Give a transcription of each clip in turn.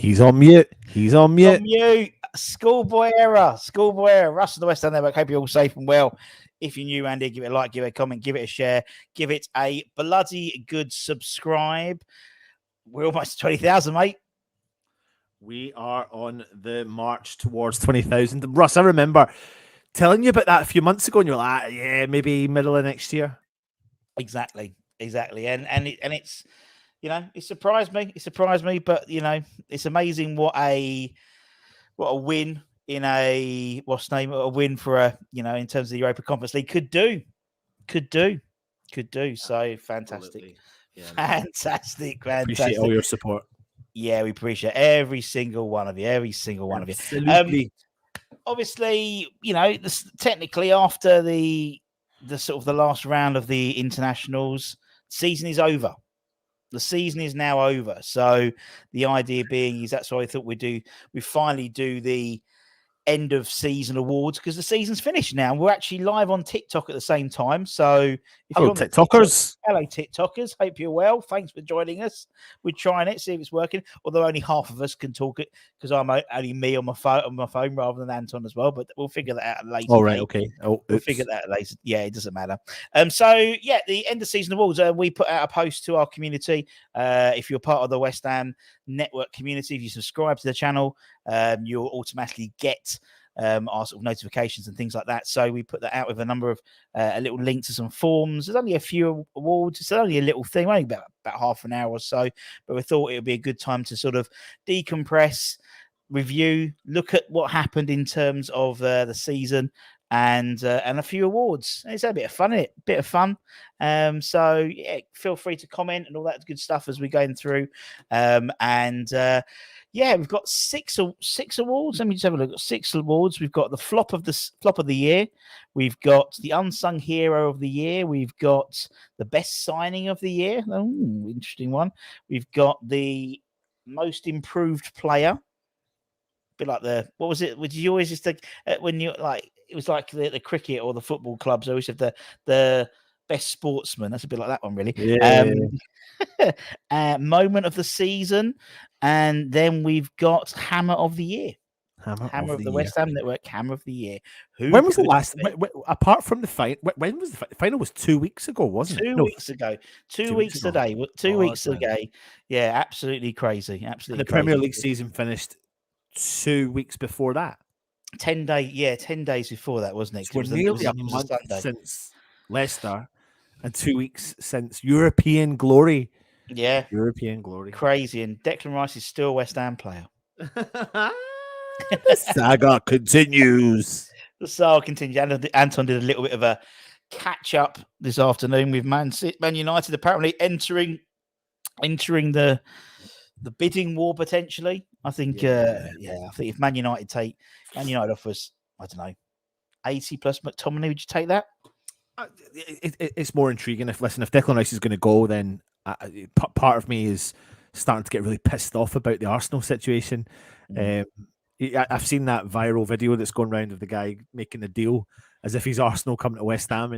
He's on mute. He's on mute. On mute. Schoolboy error. Schoolboy error. Russ of the West Ham Network. Hope you're all safe and well. If you're new, Andy, give it a like, give it a comment, give it a share, give it a bloody good subscribe. We're almost 20,000, mate. We are on the march towards 20,000. Russ, I remember telling you about that a few months ago, and you're like, yeah, maybe middle of next year. Exactly. And it's, you know, it surprised me. But you know, it's amazing what a win in a win for a, you know, in terms of the Europa Conference League could do. So fantastic. Yeah, fantastic. Appreciate all your support. Yeah, we appreciate every single one of you. Absolutely. Obviously, you know, technically after the sort of the last round of the internationals, season is over. The season is now over. So the idea being is that's why I thought we finally do the end of season awards, because the season's finished now. We're actually live on TikTok at the same time. So hello, TikTokers. Hello, TikTokers. Hope you're well. Thanks for joining us. We're trying it, see if it's working. Although only half of us can talk it because I'm only me on my phone rather than Anton as well. But we'll figure that out later. All right, okay. We'll figure that out later. Yeah, it doesn't matter. So yeah, the end of season awards. We put out a post to our community. If you're part of the West Ham Network community, if you subscribe to the channel, you'll automatically get our sort of notifications and things like that. So we put that out with a number of a little link to some forms. There's only a few awards. It's only a little thing, only about half an hour or so. But we thought it would be a good time to sort of decompress, review, look at what happened in terms of the season, and a few awards. It's a bit of fun, isn't it? Bit of fun. So yeah, feel free to comment and all that good stuff as we're going through. Yeah, we've got six awards. Let me just have a look. 6 awards. We've got the flop of the year. We've got the unsung hero of the year. We've got the best signing of the year. Oh, interesting one. We've got the most improved player. A bit like what was it? Would you always just when you like? It was like the cricket or the football clubs always have the best sportsman. That's a bit like that one, really. Yeah. Moment of the season, and then we've got Hammer of the Year. Hammer of the West Ham Network Hammer of the Year. When was the last? Apart from the final, when was the final? Was 2 weeks ago, wasn't it? 2 weeks ago. 2 weeks today. 2 weeks ago. Yeah, absolutely crazy. Absolutely. And the Premier League season finished 2 weeks before that. 10 days before that, wasn't it? We're nearly a month since Leicester, and 2 weeks since European glory. Yeah, European glory. Crazy. And Declan Rice is still a West Ham player. The saga continues. The saga continues. Anton did a little bit of a catch up this afternoon with Man United apparently entering the bidding war potentially. I think, I think if Man United offers, I don't know, 80 plus McTominay, would you take that? It's more intriguing. If Declan Rice is going to go, then part of me is starting to get really pissed off about the Arsenal situation. I've seen that viral video that's going around of the guy making a deal as if he's Arsenal coming to West Ham,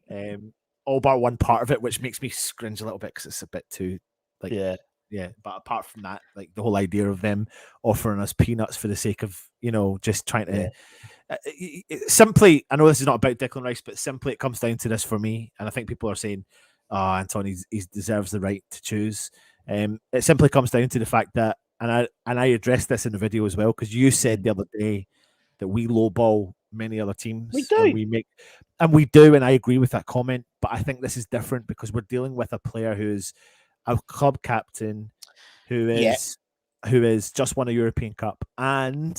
and all but one part of it, which makes me cringe a little bit because it's a bit too yeah. But apart from that, like the whole idea of them offering us peanuts for the sake of, you know, just trying to simply, I know this is not about Declan Rice, but simply it comes down to this for me, and I think people are saying, Anton, he deserves the right to choose. It simply comes down to the fact that, and I addressed this in the video as well, because you said the other day that we lowball many other teams. We do. And we do, and I agree with that comment, but I think this is different because we're dealing with a player who's a club captain who is just won a European Cup and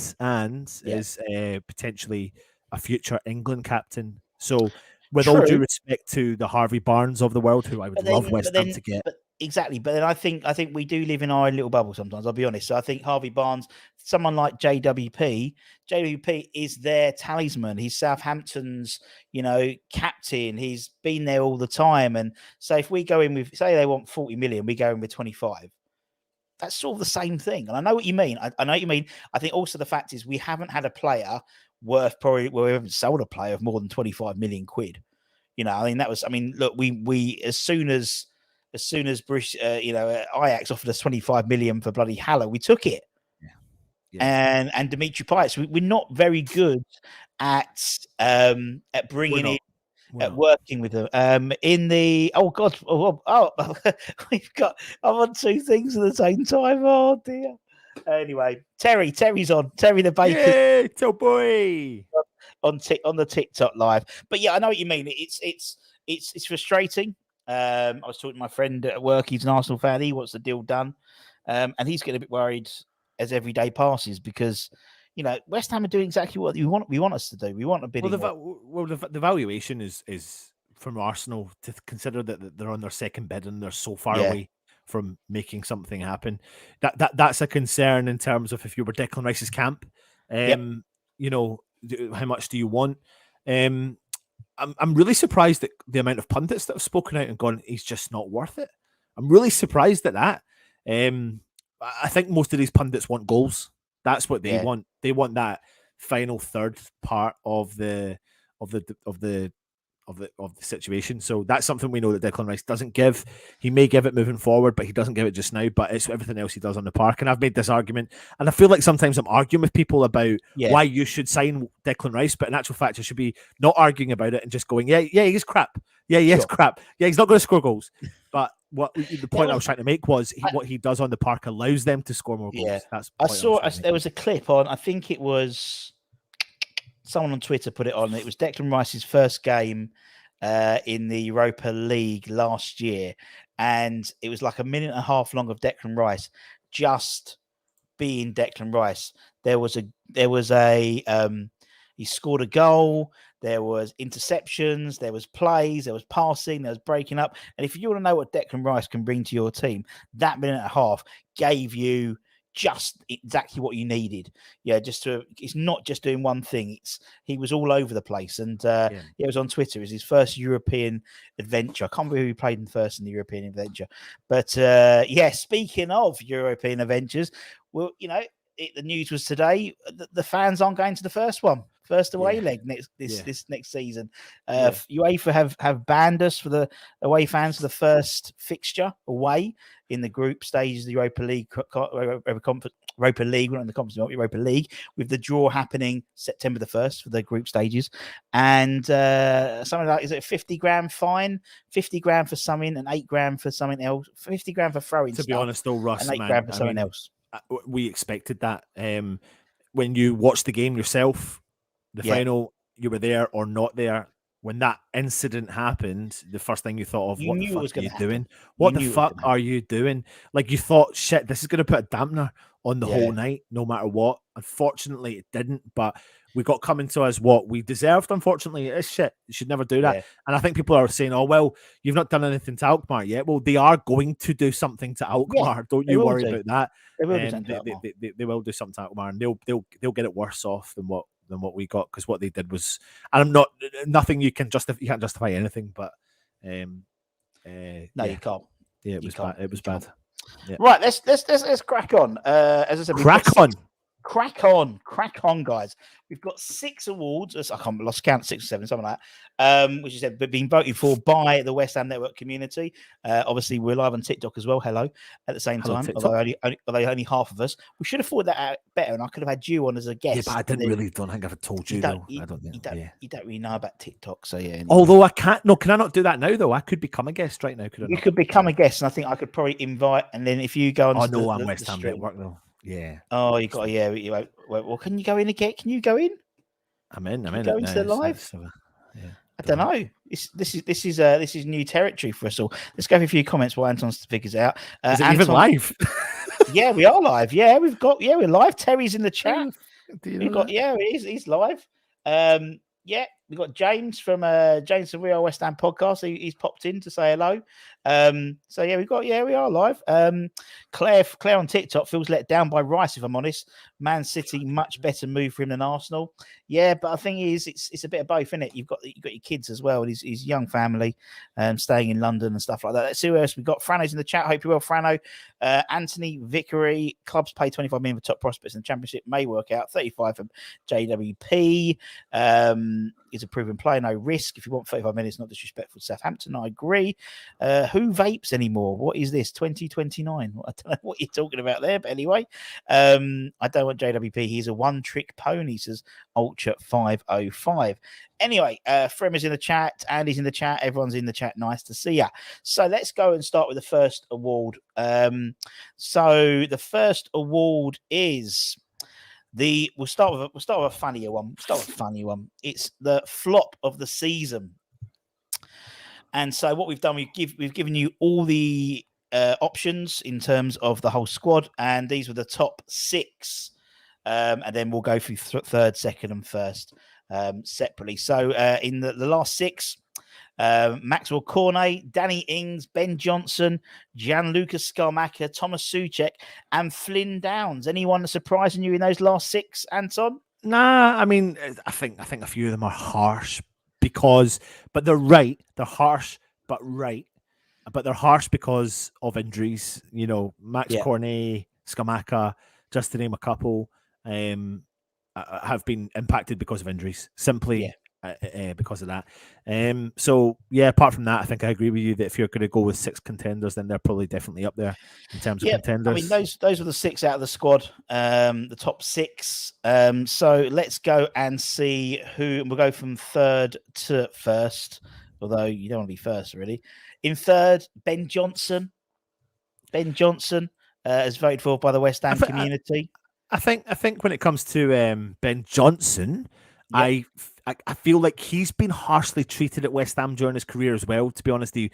is potentially a future England captain. So with all due respect to the Harvey Barnes of the world, who I would love West Ham to get. Exactly. But then I think we do live in our own little bubble sometimes, I'll be honest. So I think Harvey Barnes, someone like JWP is their talisman. He's Southampton's, you know, captain. He's been there all the time. And so if we go in with, say they want 40 million, we go in with 25. That's sort of the same thing. And I know what you mean. I know what you mean. I think also the fact is we haven't had a player worth we haven't sold a player of more than 25 million quid. You know, look, we as soon as Bruce, Ajax offered us 25 million for bloody Haller, we took it. and Dimitri Payet. So we're not very good at bringing in. Working with them in the we've got I'm on two things at the same time. Oh dear. Anyway, Terry's on Terry the Baker. Yay, tell boy on the TikTok live. But yeah, I know what you mean. It's frustrating. I was talking to my friend at work. He's an Arsenal fan. He wants the deal done, and he's getting a bit worried as every day passes because West Ham are doing exactly what we want us to do. We want a bidding. The valuation is from Arsenal to consider that they're on their second bid and they're so far away from making something happen. That's a concern in terms of if you were Declan Rice's camp. How much do you want? I'm really surprised at the amount of pundits that have spoken out and gone, he's just not worth it. I'm really surprised at that. I think most of these pundits want goals. That's what they want. They want that final third part of the situation. So that's something we know that Declan Rice doesn't give. He may give it moving forward, but he doesn't give it just now. But it's everything else he does on the park. And I've made this argument, and I feel like sometimes I'm arguing with people about why you should sign Declan Rice, but in actual fact, I should be not arguing about it and just going, he's crap. Yeah, he is crap. Yeah, he's not going to score goals. But the point I was trying to make was what he does on the park allows them to score more goals. That's there was a clip on, I think it was someone on Twitter put it on. It was Declan Rice's first game in the Europa League last year, and it was like a minute and a half long of Declan Rice just being Declan Rice. He scored a goal. There was interceptions, there was plays, there was passing, there was breaking up. And if you want to know what Declan Rice can bring to your team, that minute and a half gave you just exactly what you needed. It's not just doing one thing. He was all over the place. And it was on Twitter. It was his first European adventure. I can't remember who he played in first in the European adventure. But speaking of European adventures, well, the news was today the fans aren't going to the first away leg this next season. UEFA have banned us for the away fans for the first fixture away in the group stages of the Europa League. Europa League, we're not in the conference, not Europa League, with the draw happening September the 1st for the group stages. And something like, is it a 50 grand fine? 50 grand for something and 8 grand for something else. 50 grand for throwing. To be honest, though, Russ, and 8 grand for something else. We expected that. When you watched the game yourself, the final, you were there or not there. When that incident happened, the first thing you thought of, what the fuck are you doing? What the fuck are you doing? Like, you thought, shit, this is going to put a dampener on the whole night, no matter what. Unfortunately, it didn't, but we got coming to us what we deserved. Unfortunately, it's shit. You should never do that. And I think people are saying, oh, well, you've not done anything to Alkmaar yet. Well, they are going to do something to Alkmaar. Don't you worry about that. They will do something to Alkmaar. They will do something to Alkmaar, and they'll get it worse off than what we got, because what they did was, and I'm not nothing you can't justify anything, but you can't. Yeah, it was bad. It was bad. Yeah. Right, let's crack on. As I said, crack on, guys. We've got 6 awards. I can't lost count, 6 or 7, something like that. Which is said, but being voted for by the West Ham Network community. Obviously, we're live on TikTok as well. Hello, at the same time. Although only half of us. We should have thought that out better, and I could have had you on as a guest. Yeah, but I don't think I've told you. You don't really know about TikTok, so yeah. Anyway. Although I can't. No, can I not do that now though? I could become a guest right now. You could become a guest, and I think I could probably invite. And then if you go on, I'm West Ham Network though. Yeah. Oh, you got well, can you go in again? Can you go in? I'm in. Go into the live. I don't know. This is new territory for us all. Let's go for a few comments while Anton figures out. Is it even live? Yeah, we are live. Yeah, we're live. Terry's in the chat. He's live. We've got James from James from Real West Ham podcast. He's popped in to say hello. We are live. Claire on TikTok feels let down by Rice, if I'm honest. Man City, much better move for him than Arsenal. Yeah, but I think it's a bit of both, isn't it? You've got your kids as well, and his young family, staying in London and stuff like that. Let's see who else we got. Frano's in the chat. Hope you're well, Frano. Anthony Vickery, clubs pay 25 million for top prospects in the Championship, may work out. 35 from JWP. is a proven player, no risk. If you want 35 minutes, not disrespectful to Southampton, I agree. Who vapes anymore? What is this, 2029? I don't know what you're talking about there, but anyway, I don't want JWP. He's a one-trick pony, says Ultra 505. Anyway, Frem is in the chat, Andy's in the chat, everyone's in the chat. Nice to see ya. So let's go and start with the first award. So the first award is we'll start with a funnier one. It's the flop of the season. And so what we've done, we've given you all the options in terms of the whole squad, and these were the top 6. And then we'll go through third, second, and first separately. So in the last 6, Maxwell Cornet, Danny Ings, Ben Johnson, Gianluca Scamacca, Thomas Souček, and Flynn Downs. Anyone surprising you in those last 6, Anton? Nah, I mean, I think a few of them are harsh but they're right. They're harsh, but right. But they're harsh because of injuries. You know, Max Cornet, Scamacca, just to name a couple, have been impacted because of injuries. Simply. Because of that. So yeah, apart from that, I think I agree with you that if you're going to go with 6 contenders, then they're probably definitely up there in terms of contenders. I mean, those were the 6 out of the squad, the top 6. So let's go and see who. We'll go from third to first, although you don't want to be first, really. In third, Ben Johnson. Ben Johnson is voted for by the West Ham community. I think when it comes to Ben Johnson, I feel like he's been harshly treated at West Ham during his career as well. To be honest, the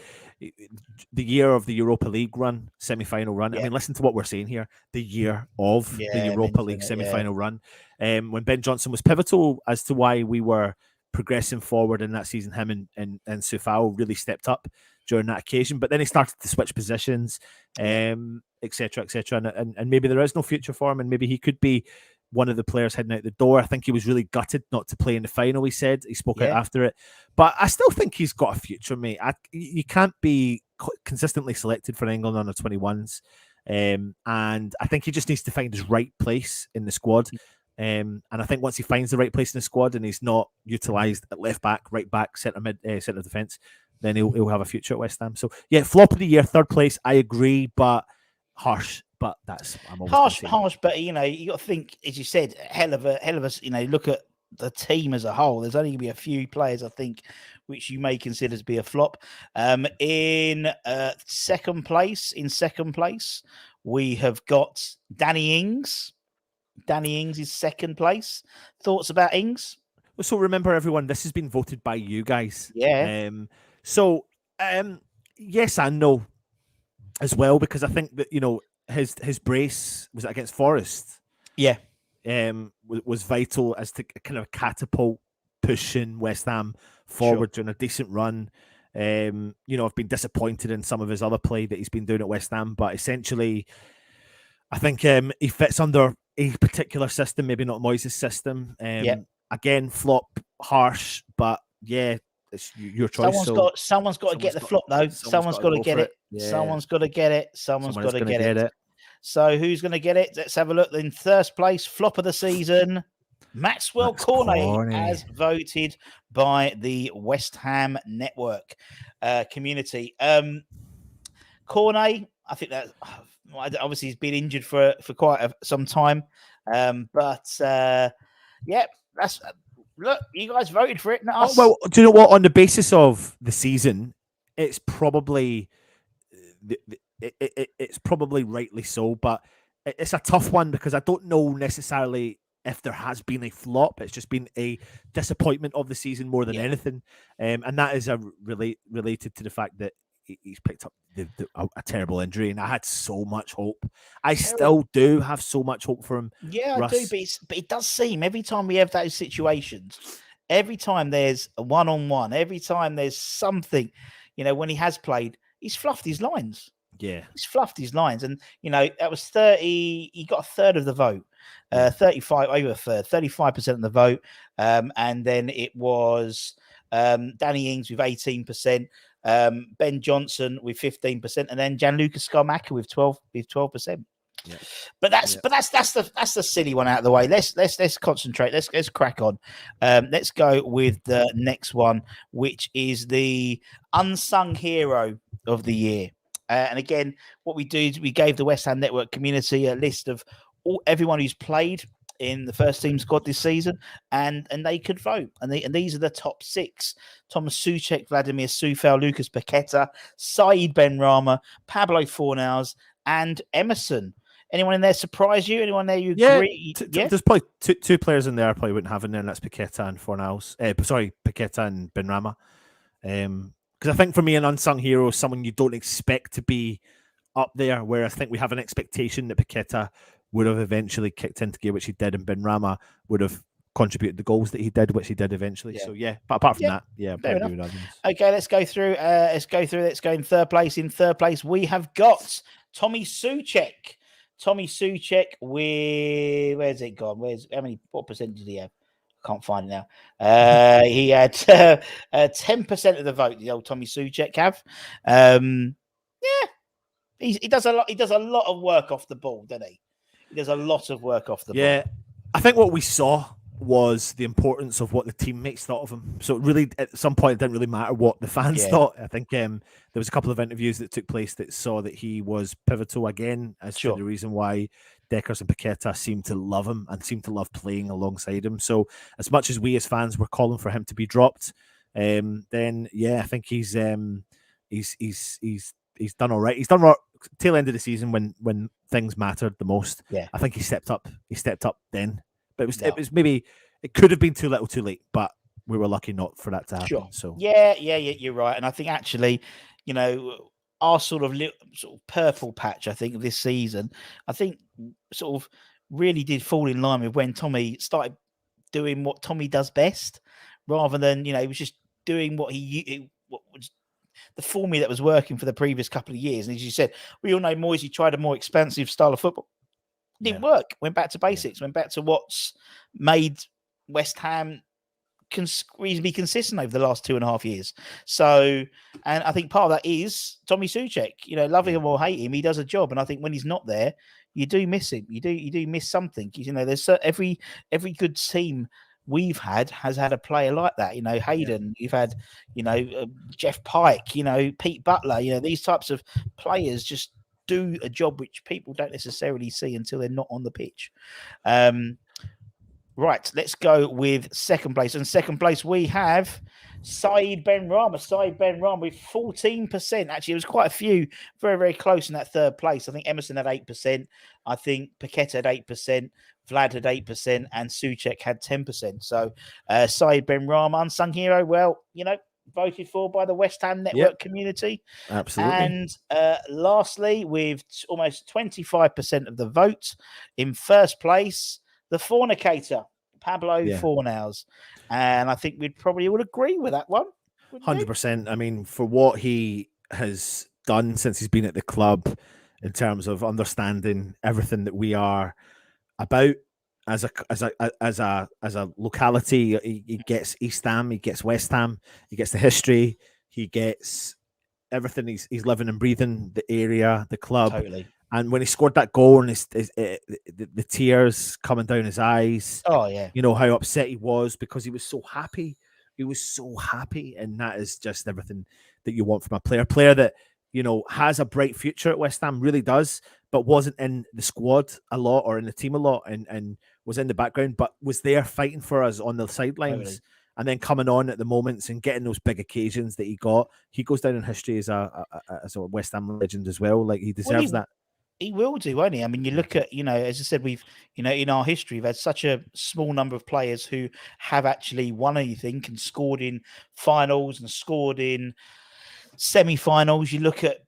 year of the Europa League run, semi-final run. I mean, listen to what we're saying here. The year of the Europa League semi-final run, when Ben Johnson was pivotal as to why we were progressing forward in that season. Him and Sufao really stepped up during that occasion. But then he started to switch positions, etc., etc. And maybe there is no future for him, and maybe he could be one of the players heading out the door. I think he was really gutted not to play in the final, he said. He spoke out after it. But I still think he's got a future, mate. You can't be consistently selected for England under 21s. And I think he just needs to find his right place in the squad. And I think once he finds the right place in the squad and he's not utilised at left back, right back, centre defence, then he'll have a future at West Ham. So, yeah, flop of the year, third place. I agree, but harsh. But that's harsh. But you got to think, as you said, hell of a. Look at the team as a whole. There's only going to be a few players, I think, which you may consider to be a flop. In second place, we have got Danny Ings. Danny Ings is second place. Thoughts about Ings? So remember, everyone, this has been voted by you guys. Yeah. Yes and no, as well, because I think that his brace was against Forest. Yeah. Was vital as to kind of catapult pushing West Ham forward during a decent run. I've been disappointed in some of his other play that he's been doing at West Ham, but essentially, I think he fits under a particular system, maybe not Moyes' system. Again, flop, harsh, but yeah, it's your choice. Someone's got to get the flop though. Someone's got to get it. Someone's got to get it. Someone's got to get it. So who's going to get it? Let's have a look. In first place, flop of the season, Maxwell Cornet, as voted by the West Ham Network community. Cornet, I think that obviously he's been injured for quite some time, that's look. You guys voted for it, not us. Well, do you know what? On the basis of the season, it's probably it's probably rightly so, but it's a tough one because I don't know necessarily if there has been a flop. It's just been a disappointment of the season more than anything, and that is related to the fact that he's picked up a terrible injury, and I had so much hope. I still do have so much hope for him. Yeah, Russ. I do, but it does seem every time we have those situations, every time there's a one-on-one, every time there's something, when he has played, he's fluffed his lines. Yeah, he's fluffed his lines, and that was 30. He got a third of the vote, 35 over a third, 35% of the vote, and then it was Danny Ings with 18%, Ben Johnson with 15%, and then Gianluca Scamacca with 12%. Yeah. But that's the silly one out of the way. Let's concentrate. Let's crack on. Let's go with the next one, which is the unsung hero of the year. And again, what we do is we gave the West Ham Network community a list of everyone who's played in the first team squad this season, and they could vote. And these are the top 6: Thomas Souček, Vladimir Coufal, Lucas Paqueta, Said Benrahma, Pablo Fornals, and Emerson. Anyone in there surprise you? Anyone there you agree? There's probably two players in there I probably wouldn't have in there, and that's Paqueta and Fornals. Paqueta and Benrahma. Because I think for me, an unsung hero is someone you don't expect to be up there, where I think we have an expectation that Paqueta would have eventually kicked into gear, which he did, and Benrahma would have contributed the goals that he did, which he did eventually. Yeah. So but apart from that, okay, let's go through. Let's go in third place. In third place, we have got Tommy Souček. Tommy Souček with where's it gone? What percentage did he have? I can't find it now. He had 10% of the vote. The old Tommy Souček have. He does a lot. He does a lot of work off the ball, doesn't he? He does a lot of work off the ball. Yeah, I think what we saw was the importance of what the teammates thought of him. So it really, at some point, it didn't really matter what the fans thought. I think there was a couple of interviews that took place that saw that he was pivotal again as to the reason why Deckers and Paqueta seemed to love him and seemed to love playing alongside him. So as much as we as fans were calling for him to be dropped, then I think he's done all right. He's done right tail end of the season when things mattered the most. Yeah, I think he stepped up. He stepped up then. But it was maybe it could have been too little, too late. But we were lucky not for that to happen. Sure. So you're right. And I think actually, our sort of purple patch, I think this season, I think sort of really did fall in line with when Tommy started doing what Tommy does best, rather than he was just doing what was the formula that was working for the previous couple of years. And as you said, we all know Moisey tried a more expansive style of football. Didn't work. Went back to basics. Went back to what's made West Ham reasonably consistent over the last 2.5 years. So, and I think part of that is Tommy Souček. Loving him or hate him, he does a job. And I think when he's not there, you do miss him. You do miss something. There's every good team we've has had a player like that. Hayden. You've had Jeff Pike. Pete Butler. These types of players just do a job which people don't necessarily see until they're not on the pitch. Right, let's go with second place. And second place, we have Said Benrahma. Said Benrahma with 14%. Actually, it was quite a few very, very close in that third place. I think Emerson had 8%. I think Paqueta had 8%. Vlad had 8%. And Souček had 10%. So Said Benrahma, unsung hero, well, voted for by the West Ham Network community. Absolutely. And lastly, with almost 25% of the vote, in first place, the fornicator, Pablo Fornals. And I think we'd probably would agree with that one. 100%. I mean, for what he has done since he's been at the club in terms of understanding everything that we are about as a locality, he gets East Ham, he gets West Ham, he gets the history, he gets everything. He's living and breathing the area, the club. Totally. And when he scored that goal and the tears coming down his eyes, how upset he was because he was so happy. He was so happy, and that is just everything that you want from a player. A player that has a bright future at West Ham, really does, but wasn't in the squad a lot or in the team a lot, and was in the background, but was there fighting for us on the sidelines. Totally. And then coming on at the moments and getting those big occasions that he got, he goes down in history as a West Ham legend as well. Like, he deserves that. He will do, won't he? I mean, you look at, as I said, we've, in our history, we've had such a small number of players who have actually won anything and scored in finals and scored in semi-finals. You look at,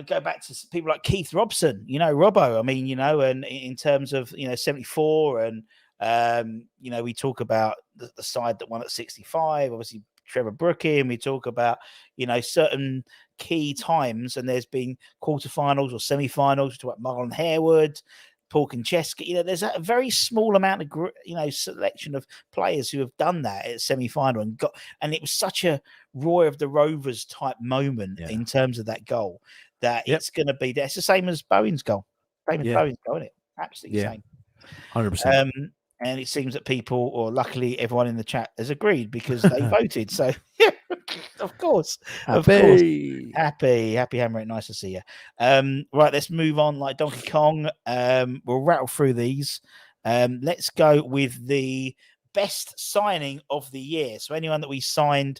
go back to people like Keith Robson, Robbo. I mean, and in terms of, 74 and, we talk about the side that won at 65, obviously Trevor Brooking. We talk about, certain key times, and there's been quarterfinals or semi-finals. We talk about Marlon Harewood, Paul Konchesky. There's a very small amount of, selection of players who have done that at semi-final and it was such a Roy of the Rovers type moment in terms of that goal that it's going to be there. It's the same as Bowen's goal. Damon Flowing's got it. Absolutely insane. 100%. And it seems that people, or luckily everyone in the chat, has agreed because they voted. So, yeah, of course. Happy Hammer. Nice to see you. Right, let's move on like Donkey Kong. We'll rattle through these. Let's go with the best signing of the year. So, anyone that we signed,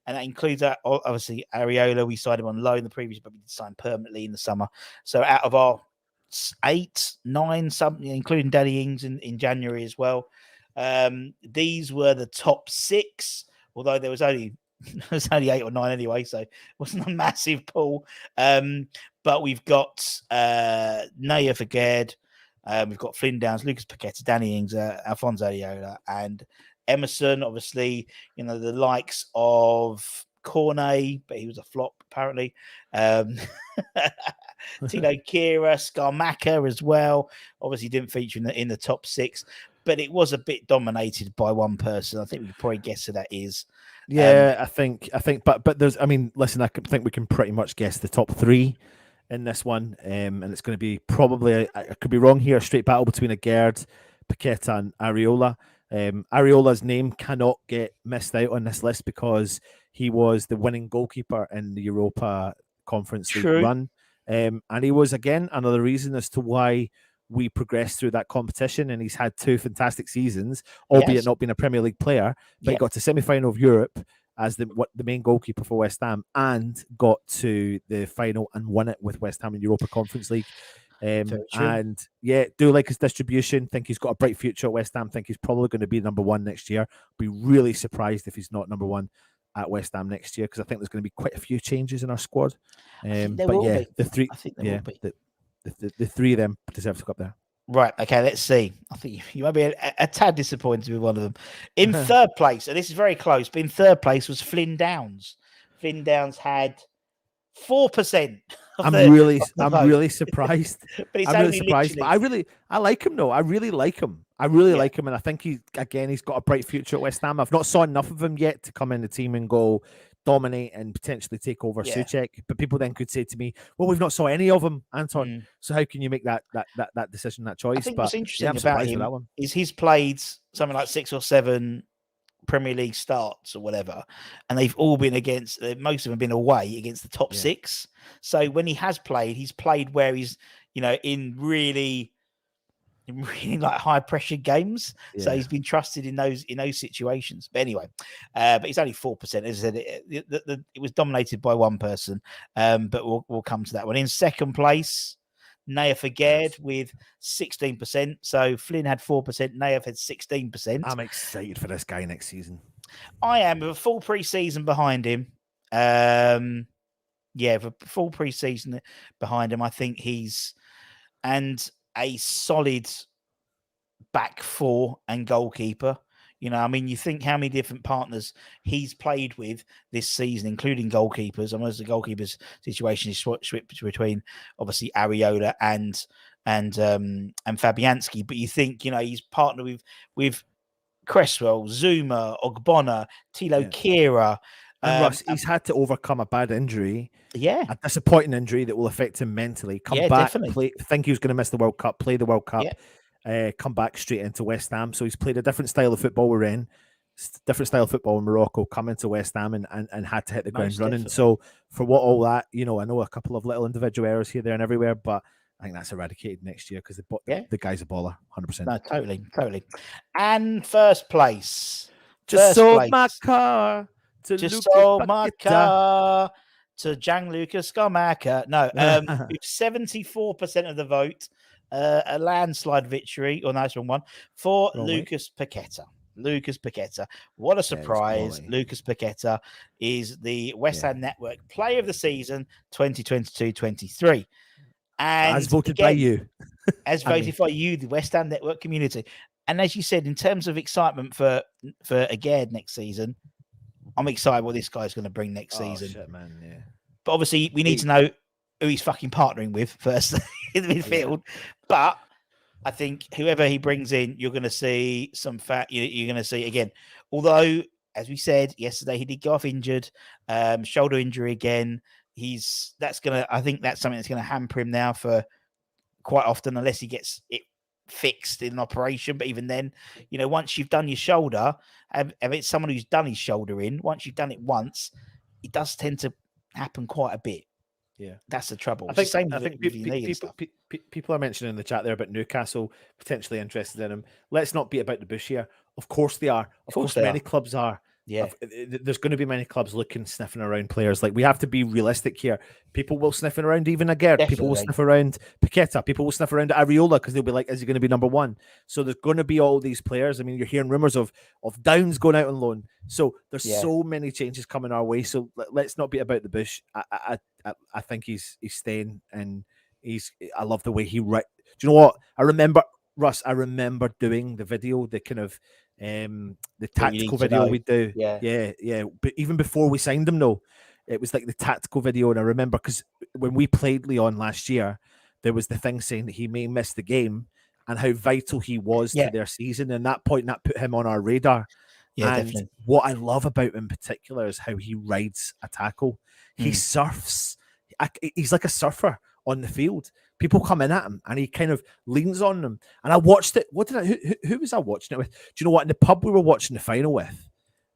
and that includes obviously Areola. We signed him on loan the previous, but we signed permanently in the summer. So, out of our 8, 9, something, including Danny Ings in January as well. These were the top 6, although there was only 8 or 9 anyway, so it wasn't a massive pool. But we've got Naya Fagerd, we've got Flynn Downs, Lucas Paqueta, Danny Ings, Alphonso Areola, and Emerson. Obviously, the likes of Cornet, but he was a flop apparently. Tino Kira, Skamaka as well. Obviously, didn't feature in the top 6, but it was a bit dominated by one person. I think we could probably guess who that is. Yeah, I think, but there's, listen, I think we can pretty much guess the top 3 in this one, and it's going to be probably, I could be wrong here, a straight battle between Agerd, Paqueta, and Areola. Areola's name cannot get missed out on this list because he was the winning goalkeeper in the Europa Conference League run. And he was, again, another reason as to why we progressed through that competition. And he's had 2 fantastic seasons, albeit not being a Premier League player, but he got to semi-final of Europe as the main goalkeeper for West Ham and got to the final and won it with West Ham in Europa Conference League. And yeah, do like his distribution. Think he's got a bright future at West Ham. Think he's probably going to be number 1 next year. Be really surprised if he's not number 1 at West Ham next year, because I think there's going to be quite a few changes in our squad. But yeah, the 3, the 3 of them deserve to go up there. Right. Okay. Let's see. I think you might be a tad disappointed with one of them. In third place, and this is very close, but in third place was Flynn Downs. Flynn Downs had 4%. I'm really surprised. But I'm really surprised. But I like him though. I really like him. Like him, and I think he's got a bright future at West Ham. I've not saw enough of him yet to come in the team and go dominate and potentially take over Souček. But people then could say to me, "Well, we've not saw any of him, Anton. So how can you make that decision, that choice?" I think but what's interesting about him is he's played something like 6 or 7 Premier League starts or whatever, and they've all been against, most of them have been away against the top 6. So when he has played, he's played where he's in really like high pressure games. So he's been trusted in those situations. But anyway, but it's only 4%. As I said, it was dominated by one person. But we'll come to that one. In second place, Naya Fagerd with 16%. So Flynn had 4%. Naya had 16%. I'm excited for this guy next season. I am, with a full pre-season behind him. With a full pre-season behind him, I think he's a solid back 4 and goalkeeper. You think how many different partners he's played with this season, including goalkeepers. The goalkeepers situation is switched between obviously Areola and Fabianski. But you think, he's partnered with Cresswell, Zuma, Ogbonna, Tilo Kira. And Russ, he's had to overcome a bad injury. A disappointing injury that will affect him mentally. Come back, play. Think he was going to miss the World Cup, play the World Cup. Come back straight into West Ham. So he's played a different style of football we're in, different style of football in Morocco, come into West Ham and had to hit the ground running. So for what all that, I know a couple of little individual errors here, there and everywhere, but I think that's eradicated next year because the guy's a baller, 100%. No, totally. And first place. Just sold my car to Gianluca Skamaka. No, with 74% of the vote. A landslide victory, or no, that's wrong one, for Lucas Paqueta. Lucas Paqueta. What a surprise. Lucas Paqueta is the West Ham Network Player of the Season 2022-23. And as voted by you. As voted by you, the West Ham Network community. And as you said, in terms of excitement for Agerd next season, I'm excited what this guy's going to bring next season. Shit, man, But obviously, we need to know who he's fucking partnering with first in the midfield. But I think whoever he brings in, you're going to see some fat. You're going to see again. Although, as we said yesterday, he did go off injured, shoulder injury again. I think that's something that's going to hamper him now for quite often unless he gets it fixed in an operation. But even then, once you've done your shoulder, and it's someone who's done his shoulder in, once you've done it once, it does tend to happen quite a bit. Yeah, that's the trouble. I think people are mentioning in the chat there about Newcastle potentially interested in him. Let's not beat about the bush here. Of course they are. Of course many clubs are. Yeah, there's going to be many clubs sniffing around players. Like, we have to be realistic here. People will sniffing around even Agüero. People will sniff around Paqueta. People will sniff around Areola because they'll be like, is he going to be number one? So there's going to be all these players. I mean, you're hearing rumors of Downs going out on loan. So there's so many changes coming our way. So let's not beat about the bush. I think he's staying, and I love the way he writes. Do you know what? I remember doing the video, the kind of the tactical video we do. Yeah. But even before we signed him, though, it was like the tactical video. And I remember because when we played Lyon last year, there was the thing saying that he may miss the game and how vital he was to their season. And that point, that put him on our radar. Yeah, and definitely. What I love about him in particular is how he rides a tackle. He surfs. He's like a surfer on the field. People come in at him and he kind of leans on them. And I watched it. Who was I watching it with? Do you know what? In the pub we were watching the final with,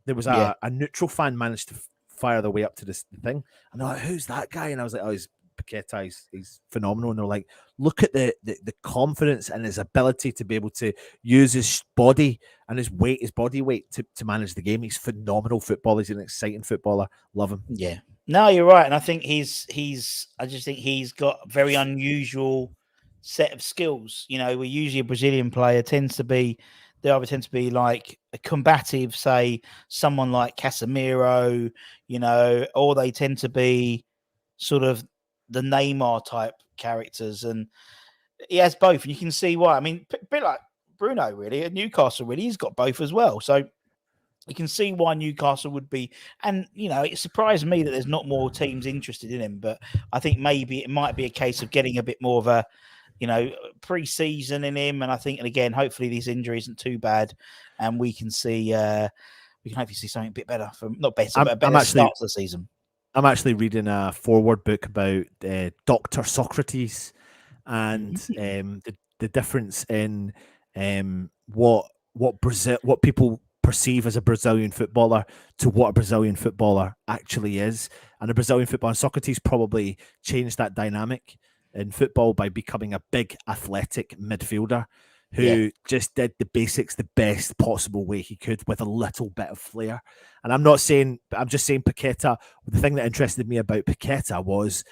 there was a neutral fan managed to fire their way up to this thing. And they're like, who's that guy? And I was like, oh, he's Paqueta. He's phenomenal. And they're like, look at the confidence and his ability to be able to use his body and his body weight to manage the game. He's phenomenal footballer. He's an exciting footballer. Love him. Yeah. No, you're right, and I think I just think he's got a very unusual set of skills. We're usually a Brazilian player they tend to be like a combative, say someone like Casemiro, or they tend to be sort of the Neymar type characters, and he has both, and you can see why. I mean, a bit like Bruno, really, at Newcastle, really, he's got both as well. So you can see why Newcastle would be, and it surprised me that there's not more teams interested in him. But I think maybe it might be a case of getting a bit more of a, pre-season in him. And I think, and again, hopefully this injury isn't too bad, and we can hopefully see something a bit better not better, but a better start to the season. I'm actually reading a forward book about Dr. Socrates and the difference in what people perceive as a Brazilian footballer to what a Brazilian footballer actually is. And a Brazilian footballer, and Socrates probably changed that dynamic in football by becoming a big athletic midfielder who just did the basics the best possible way he could with a little bit of flair. And I'm just saying Paqueta, the thing that interested me about Paqueta was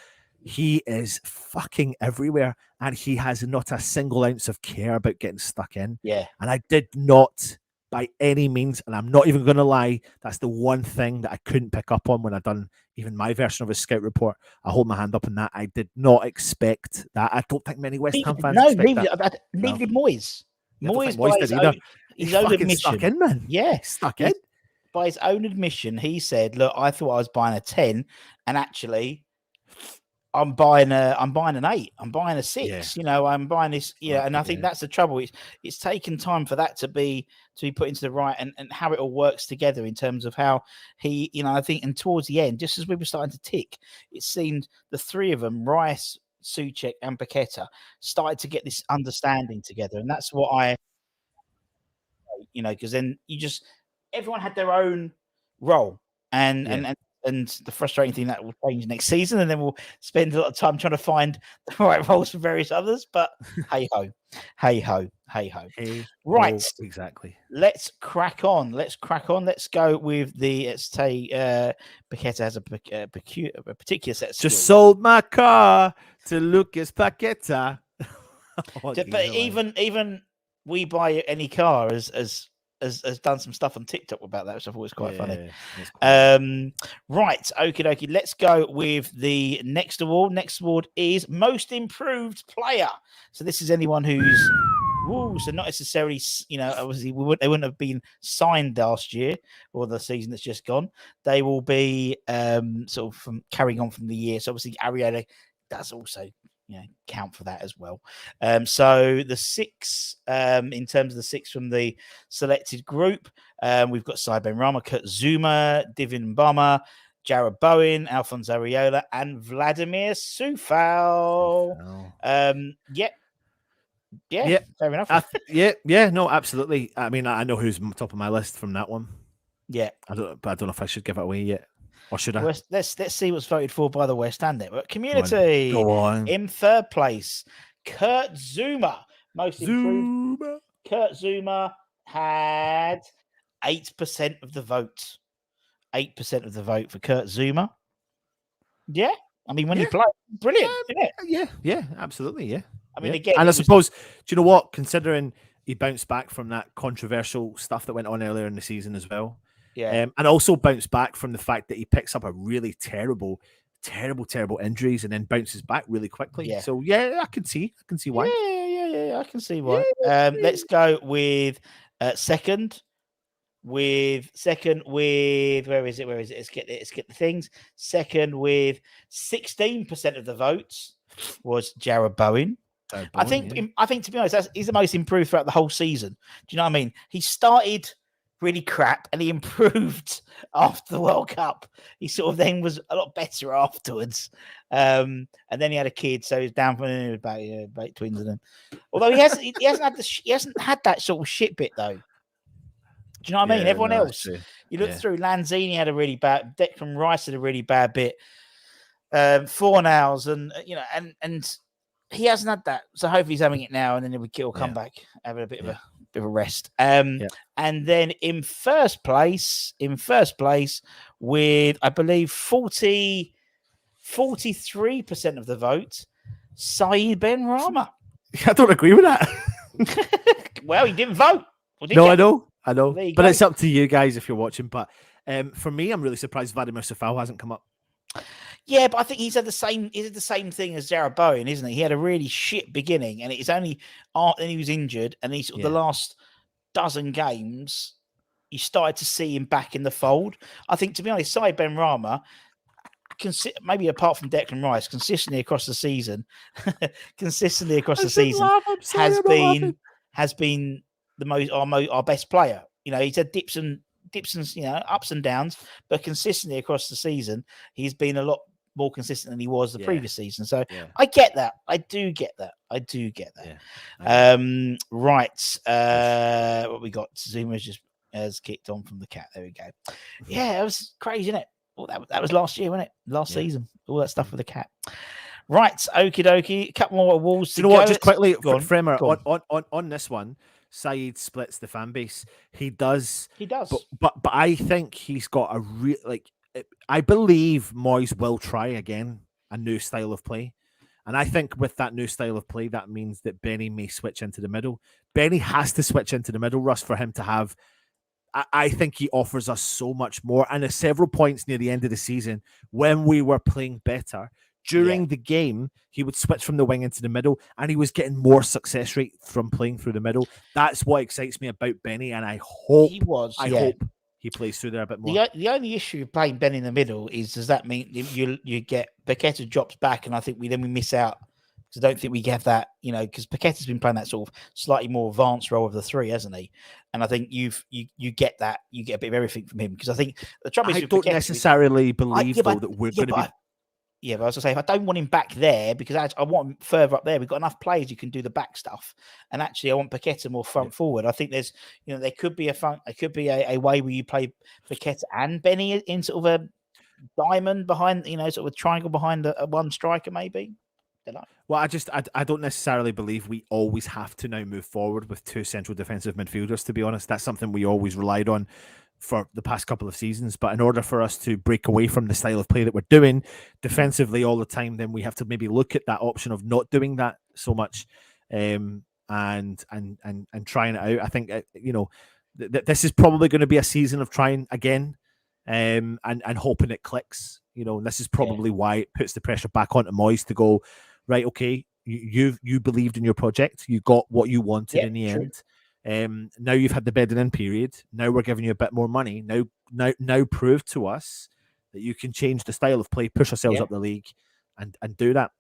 he is fucking everywhere and he has not a single ounce of care about getting stuck in. Yeah. And I did not by any means, and I'm not even going to lie, that's the one thing that I couldn't pick up on when I done even my version of a scout report. I hold my hand up on that. I did not expect that. I don't think many West Ham fans expect that. Neither did Moyes. Moyes did either. His own admission. Stuck in, man. Yeah. Stuck in. By his own admission, he said, look, I thought I was buying a 10, and actually I'm buying an 8. I'm buying a 6. I'm buying this. And I think that's the trouble. It's taken time for that to be put into the right and how it all works together in terms of how he. I think, and towards the end, just as we were starting to tick, it seemed the three of them, Rice, Souček, and Paqueta, started to get this understanding together, and that's what I. Because then everyone had their own role, and the frustrating thing that will change next season, and then we'll spend a lot of time trying to find the right roles for various others. But hey ho. Right, exactly. Let's crack on. Let's go with let's say Paqueta has a particular set of skills. Just sold my car to Lucas Paqueta. But even We Buy Any Car has done some stuff on TikTok about that, which I thought was quite funny. Cool. Right, okie dokie. Let's go with the next award. Next award is Most Improved Player. So this is anyone who's so not necessarily, obviously they wouldn't have been signed last year or the season that's just gone. They will be sort of from carrying on from the year. So obviously Areola does also count for that as well. So the 6, in terms of the 6 from the selected group, we've got Sai Benrahma, Kurt Zouma, Divin Mbama, Jarrod Bowen, Alphonse Areola, and Vladimir Coufal. Yeah, fair enough. No, absolutely. I mean, I know who's top of my list from that one. Yeah, but I don't know if I should give it away yet, or should I? well, let's see what's voted for by the West Ham Network community. Go on. In third place, Kurt Zuma, most improved. Kurt Zuma had 8% of the vote. 8% of the vote for Kurt Zuma. Yeah, I mean, when he played, brilliant, isn't it? Yeah, absolutely, yeah. I mean, again, and I suppose, do you know what? Considering he bounced back from that controversial stuff that went on earlier in the season as well, and also bounced back from the fact that he picks up a really terrible injuries and then bounces back really quickly. Yeah. So I can see why. Yeah, I can see why. Let's go with second. Where is it? Let's get the things. Second with 16% of the votes was Jarrod Bowen. I think to be honest, he's the most improved throughout the whole season. Do you know what I mean? He started really crap and he improved after the World Cup. He sort of then was a lot better afterwards. And then he had a kid, so he's down from about twins and them. Although he hasn't had that sort of shit bit though. Do you know what I mean? Everyone else, you look through, Lanzini had a really bad, Declan Rice had a really bad bit, Fornals, and and he hasn't had that. So hopefully he's having it now, and then he'll come back, having a bit of a rest. And then in first place with, I believe, 43% of the vote, Saeed Benrahma. I don't agree with that. Well, he didn't vote. No, I know. But it's up to you guys if you're watching. But for me, I'm really surprised Vladimir Safal hasn't come up. Yeah, but I think he's had the same thing as Jarrod Bowen, isn't he? He had a really shit beginning, and it's only then he was injured, and he's the last dozen games you started to see him back in the fold. I think, to be honest, Saeed Benrahma, maybe apart from Declan Rice, consistently across the season, has been the most our best player. He's had dips and ups and downs, but consistently across the season, he's been a lot more consistent than he was the previous season. So I get that. I do get that. Right. What we got? Zuma has kicked on from the cat. There we go. Yeah, it was crazy, isn't it? Well, that was last year, wasn't it? Last season. All that stuff with the cat. Right. Okie dokie. A couple more awards. You know what? Just quickly, Fremer, on this one, Saeed splits the fan base. He does. But I think he's got a real I believe Moyes will try again a new style of play. And I think with that new style of play, that means that Benny may switch into the middle. Benny has to switch into the middle, Russ, for him to have. I think he offers us so much more. And at several points near the end of the season, when we were playing better, during the game, he would switch from the wing into the middle, and he was getting more success rate from playing through the middle. That's what excites me about Benny, and I hope hope he plays through there a bit more. The only issue of playing Benny in the middle is, does that mean you get Paqueta drops back, and I think we miss out, because I don't think we have that, because Paqueta's been playing that sort of slightly more advanced role of the three, hasn't he? And I think you get that, you get a bit of everything from him, because I think the trouble is, I don't necessarily believe that we're going to be. Yeah, but I was going to say, if I don't want him back there, because I want him further up there. We've got enough players who can do the back stuff, and actually, I want Paqueta more front forward. I think there's, there could be a way where you play Paqueta and Benny in sort of a diamond behind, sort of a triangle behind a one striker, maybe. Don't know. Well, I don't necessarily believe we always have to now move forward with two central defensive midfielders. To be honest, that's something we always relied on for the past couple of seasons. But in order for us to break away from the style of play that we're doing defensively all the time, then we have to maybe look at that option of not doing that so much, and trying it out. I think this is probably going to be a season of trying again, and hoping it clicks. This is probably why it puts the pressure back onto Moyes to go, right, okay, you believed in your project, you got what you wanted in the end. Now you've had the bedding in period. Now we're giving you a bit more money. Now prove to us that you can change the style of play, push ourselves up the league, and do that.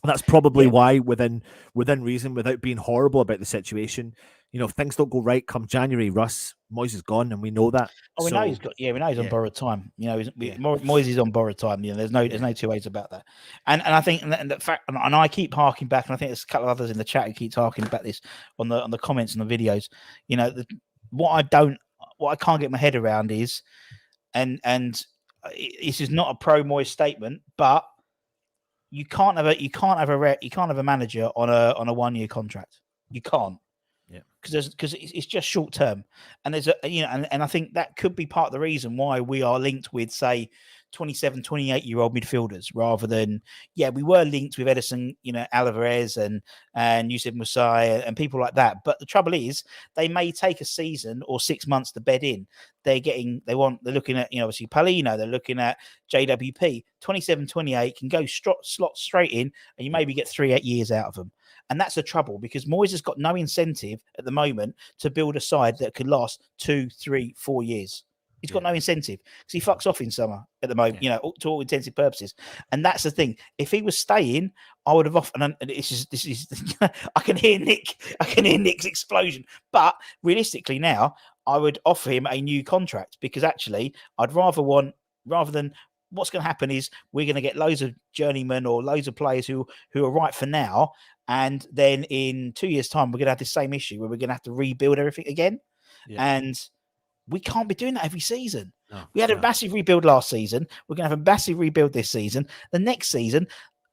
That's probably why, within reason, without being horrible about the situation, you know, if things don't go right come January, Russ, Moyes is gone, and we know that. Oh, we know he's So, got. Yeah, we know he's on yeah. borrowed time. You know, Yeah. Moyes is on borrowed time. You know, there's no two ways about that. And I think, and the fact, and I keep harking back, and I think there's a couple of others in the chat who keep harking back this on the comments and the videos. You know, what I can't get my head around is, and this is not a pro Moyes statement, but you can't have a manager on a 1 year contract. You can't. Yeah, because it's just short term, and there's and I think that could be part of the reason why we are linked with, say, 27, 28-year-old midfielders rather than, we were linked with Edison, Alvarez and Yusuf Musai and people like that. But the trouble is, they may take a season or 6 months to bed in. They're looking at, obviously Palino, they're looking at JWP. 27, 28 can go slot straight in, and you maybe get 3-8 years out of them. And that's the trouble, because Moyes has got no incentive at the moment to build a side that could last 2, 3, 4 years. He's got no incentive because he fucks off in summer at the moment, to all intensive purposes. And that's the thing. If he was staying, I would have offered. And this is I can hear Nick's explosion. But realistically now, I would offer him a new contract, because actually I'd rather than what's going to happen is we're going to get loads of journeymen or loads of players who are right for now. And then in 2 years' time, we're going to have the same issue where we're going to have to rebuild everything again. Yeah. And we can't be doing that every season. We had a massive rebuild last season. We're going to have a massive rebuild this season. The next season,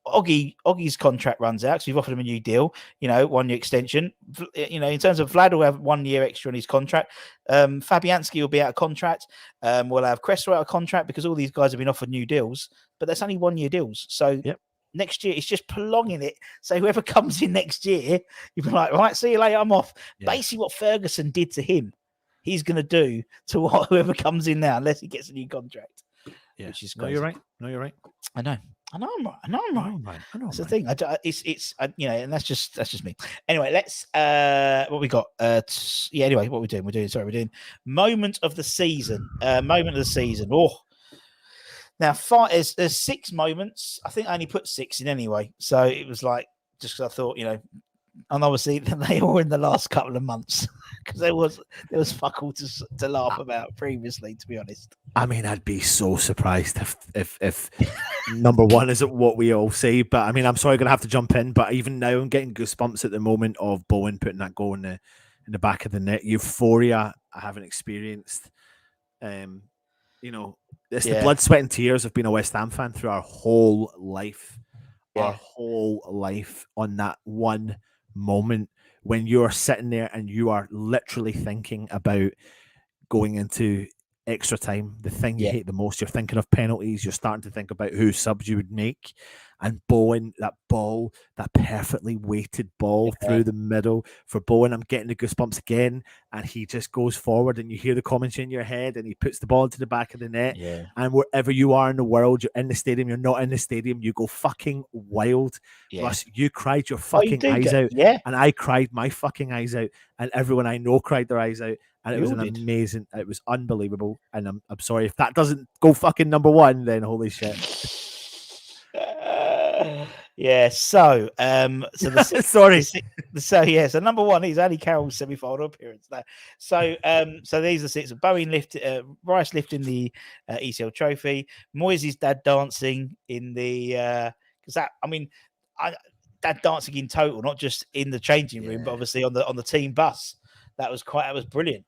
Oggy's contract runs out because we've offered him a new deal, 1 year extension. In terms of Vlad, will have 1 year extra on his contract. Fabianski will be out of contract. We'll have Cresswell out of contract because all these guys have been offered new deals, but that's only 1 year deals. So next year, it's just prolonging it. So whoever comes in next year, you'll be like, right, see you later, I'm off. Yeah. Basically what Ferguson did to him, he's going to do to whoever comes in now, unless he gets a new contract. Yeah, which is crazy. No, you're right. I know I'm right. That's the thing. And that's just me. Anyway, let's what we got. Anyway, what we're doing moment of the season. Oh, now there's 6 moments. I think I only put 6 in anyway. So it was like, just because I thought, and obviously they were in the last couple of months, because there was fuck all to laugh about previously, to be honest. I mean, I'd be so surprised if number one isn't what we all say. But I mean, I'm sorry, I'm gonna have to jump in. But even now, I'm getting goosebumps at the moment of Bowen putting that goal in the back of the net. Euphoria I haven't experienced. It's the blood, sweat, and tears of being a West Ham fan through our whole life. Our whole life on that one moment when you're sitting there and you are literally thinking about going into extra time, the thing you hate the most. You're thinking of penalties. You're starting to think about who subs you would make. And Bowen, that ball, that perfectly weighted ball through the middle for Bowen. I'm getting the goosebumps again. And he just goes forward and you hear the commentary in your head and he puts the ball into the back of the net. Yeah. And wherever you are in the world, you're in the stadium, you're not in the stadium, you go fucking wild. Russ, you cried your fucking eyes out. Yeah. And I cried my fucking eyes out. And everyone I know cried their eyes out. And it was amazing. It was unbelievable. And I'm sorry if that doesn't go fucking number one, then holy shit. So so number one is Andy Carroll's semi-final appearance there. So these are 6. Bowen Rice lifting the ECL trophy. Moyes' dad dancing in the dad dancing in total, not just in the changing room, but obviously on the team bus. That was brilliant.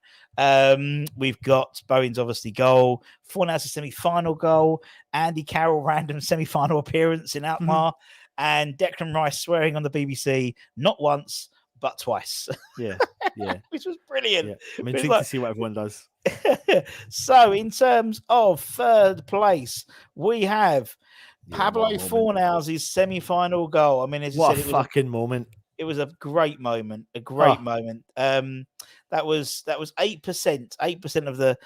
We've got Bowen's obviously goal, Fornals' semi-final goal, Andy Carroll random semi-final appearance in Alkmaar, and Declan Rice swearing on the BBC not once but twice. Yeah, which was brilliant. Yeah. I'm intrigued to see what everyone does. So, in terms of third place, we have Pablo Fornals' semi-final goal. I mean, as what I said, a fucking moment. It was a great moment. Moment. That was 8% of the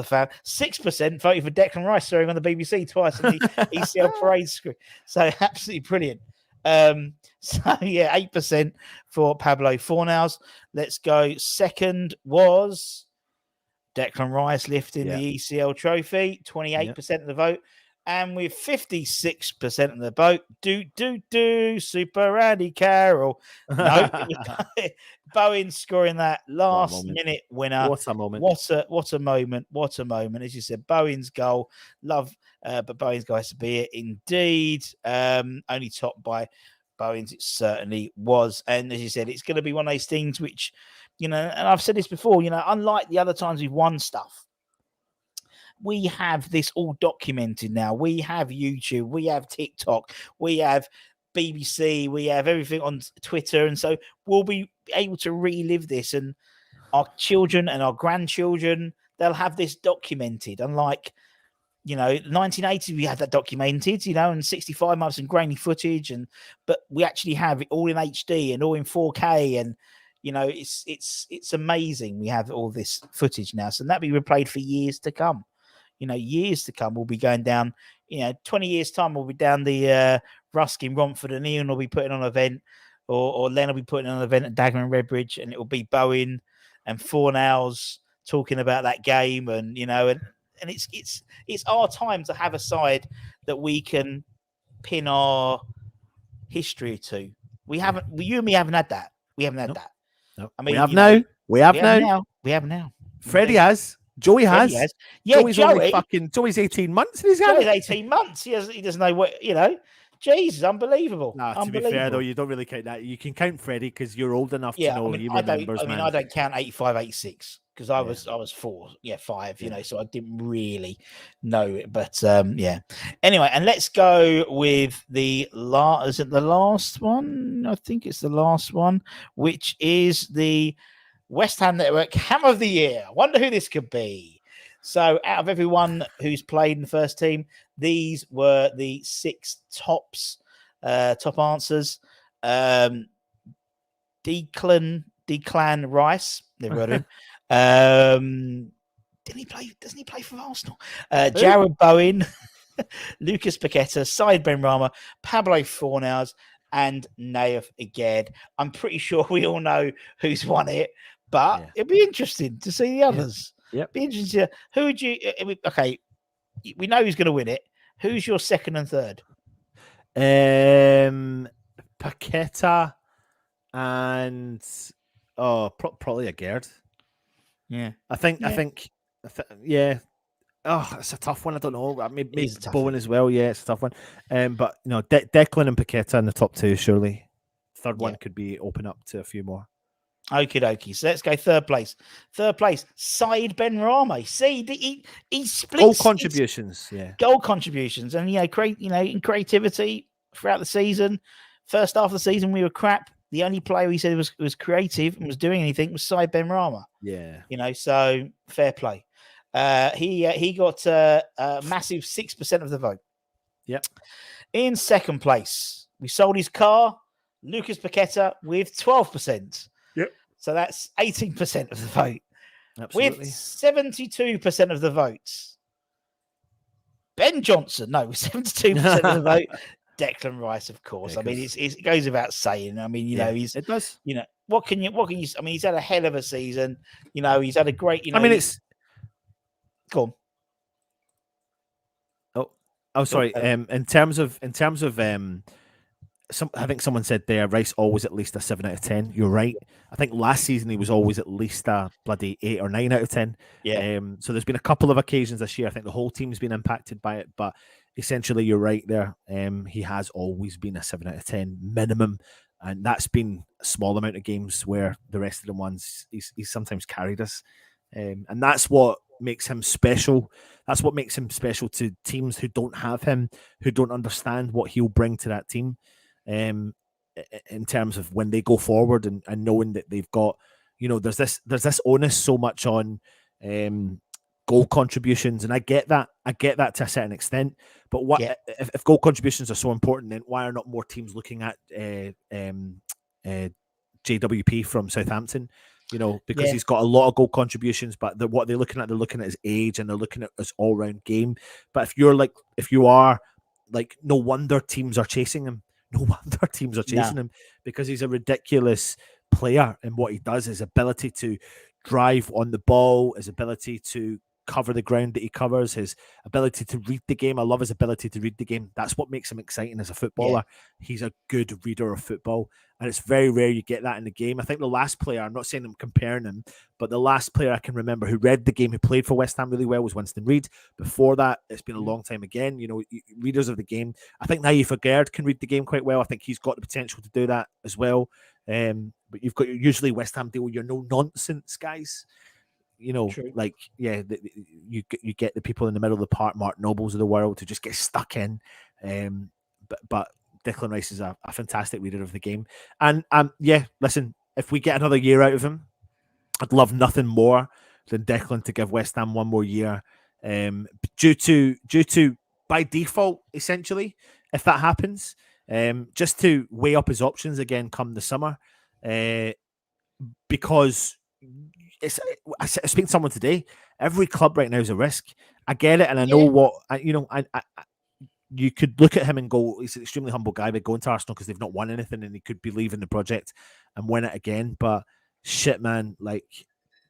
fan. 6% voted for Declan Rice swearing on the BBC twice in the ECL parade screen. So absolutely brilliant. 8% for Pablo Fornals. Let's go. Second was Declan Rice lifting the ECL trophy. 28% of the vote. And with 56% of the vote, Super Andy Carroll. No, it was Bowen scoring that last minute winner. What a moment. What a moment. What a moment. As you said, Bowen's goal. Love, but Bowen's goal has to be it indeed. Only topped by Bowen's, it certainly was. And as you said, it's going to be one of those things which, and I've said this before, unlike the other times we've won stuff, we have this all documented now. We have YouTube, we have TikTok, we have BBC, we have everything on Twitter. And so we'll be able to relive this, and our children and our grandchildren, they'll have this documented. Unlike, 1980s, we had that documented, and 65 months and grainy footage. But we actually have it all in HD and all in 4K. And, it's amazing. We have all this footage now. So that'll be replayed for years to come. Years to come, we'll be going down, 20 years time, we'll be down the Ruskin, Romford, and Ian will be putting on an event, or Len will be putting on an event at Dagenham and Redbridge, and it will be Bowen and Fornals talking about that game. And, and it's our time to have a side that we can pin our history to. You and me haven't had that. We haven't had that. Nope. I mean, we have now. Freddie has. Joey has. Yeah, Joey's Joey's 18 months. He's 18 months. He doesn't know what, Jesus, unbelievable. To be fair, though, you don't really count that. You can count Freddie because you're old enough to know he remembers. I don't count 85, 86 because I was 5, so I didn't really know it. But anyway, and let's go with the last. Is it the last one? I think it's the last one, which is the West Ham Network Ham of the Year. I wonder who this could be. So out of everyone who's played in the first team, these were the 6 top answers. Declan Rice, never heard of him. Doesn't he play for Arsenal? Jared Bowen, Lucas Paqueta, Said Benrahma, Pablo Fornals, and Naif Aged. I'm pretty sure we all know who's won it, but it'd be interesting to see the others. Yeah. Be interesting. Who would you? Okay, we know who's going to win it. Who's your second and third? Paqueta and probably Aged. Yeah, I think. Oh, it's a tough one. I don't know. Maybe Bowen as well. Yeah, it's a tough one. But Declan and Paqueta in the top 2, surely. Third one could be open up to a few more. Okie dokie. So let's go third place. Third place, Said Benrahma. See, he splits goal contributions. Goal contributions, and in creativity throughout the season. First half of the season, we were crap. The only player he said was creative and was doing anything was Said Benrahma. Yeah. So fair play. He got a massive 6% of the vote. Yep. In second place, we sold his car, Lucas Paqueta, with 12%. Yep. So that's 18% of the vote. Absolutely. With 72% of the votes, Ben Johnson. No, with 72% of the vote, Declan Rice, of course. I mean, it goes without saying. I mean, it does. What can you? I mean, he's had a hell of a season. He's had a great. it's. Go on. Oh, sorry. In terms of I think someone said there, Rice always at least a 7 out of 10. You're right. I think last season he was always at least a bloody 8 or 9 out of 10. Yeah. So there's been a couple of occasions this year. I think the whole team's been impacted by it, but essentially you're right there. He has always been a 7 out of 10 minimum, and that's been a small amount of games where the rest of the ones he's sometimes carried us, and that's what makes him special. That's what makes him special to teams who don't have him, who don't understand what he'll bring to that team. In terms of when they go forward and knowing that they've got, there's this onus so much on goal contributions, and I get that to a certain extent. But if goal contributions are so important, then why are not more teams looking at JWP from Southampton? Because he's got a lot of goal contributions, but what they're looking at his age, and they're looking at his all-round game. But if you are no wonder teams are chasing him. No wonder teams are chasing him, because he's a ridiculous player in what he does. His ability to drive on the ball, his ability to cover the ground that he covers, his ability to read the game. I love his ability to read the game. That's what makes him exciting as a footballer. He's a good reader of football, and it's very rare you get that in the game. I think the last player, I'm not saying I'm comparing him, but the last player I can remember who read the game, who played for West Ham really well, was Winston Reid. Before that, it's been a long time again. You know, readers of the game. I think Naif Aguerd can read the game quite well. I think he's got the potential to do that as well. But you've got usually West Ham deal with your no nonsense guys. You know, True. like, you get the people in the middle of the park, Mark Nobles of the world, to just get stuck in. But Declan Rice is a fantastic reader of the game. And listen, if we get another year out of him, I'd love nothing more than Declan to give West Ham one more year. Due to by default, essentially, if that happens, just to weigh up his options again come the summer, because I speak to someone today. Every club right now is a risk. I get it, and I know what you could look at him and go, he's an extremely humble guy, but going to Arsenal because they've not won anything, and he could be leaving the project and win it again. But shit, man, like,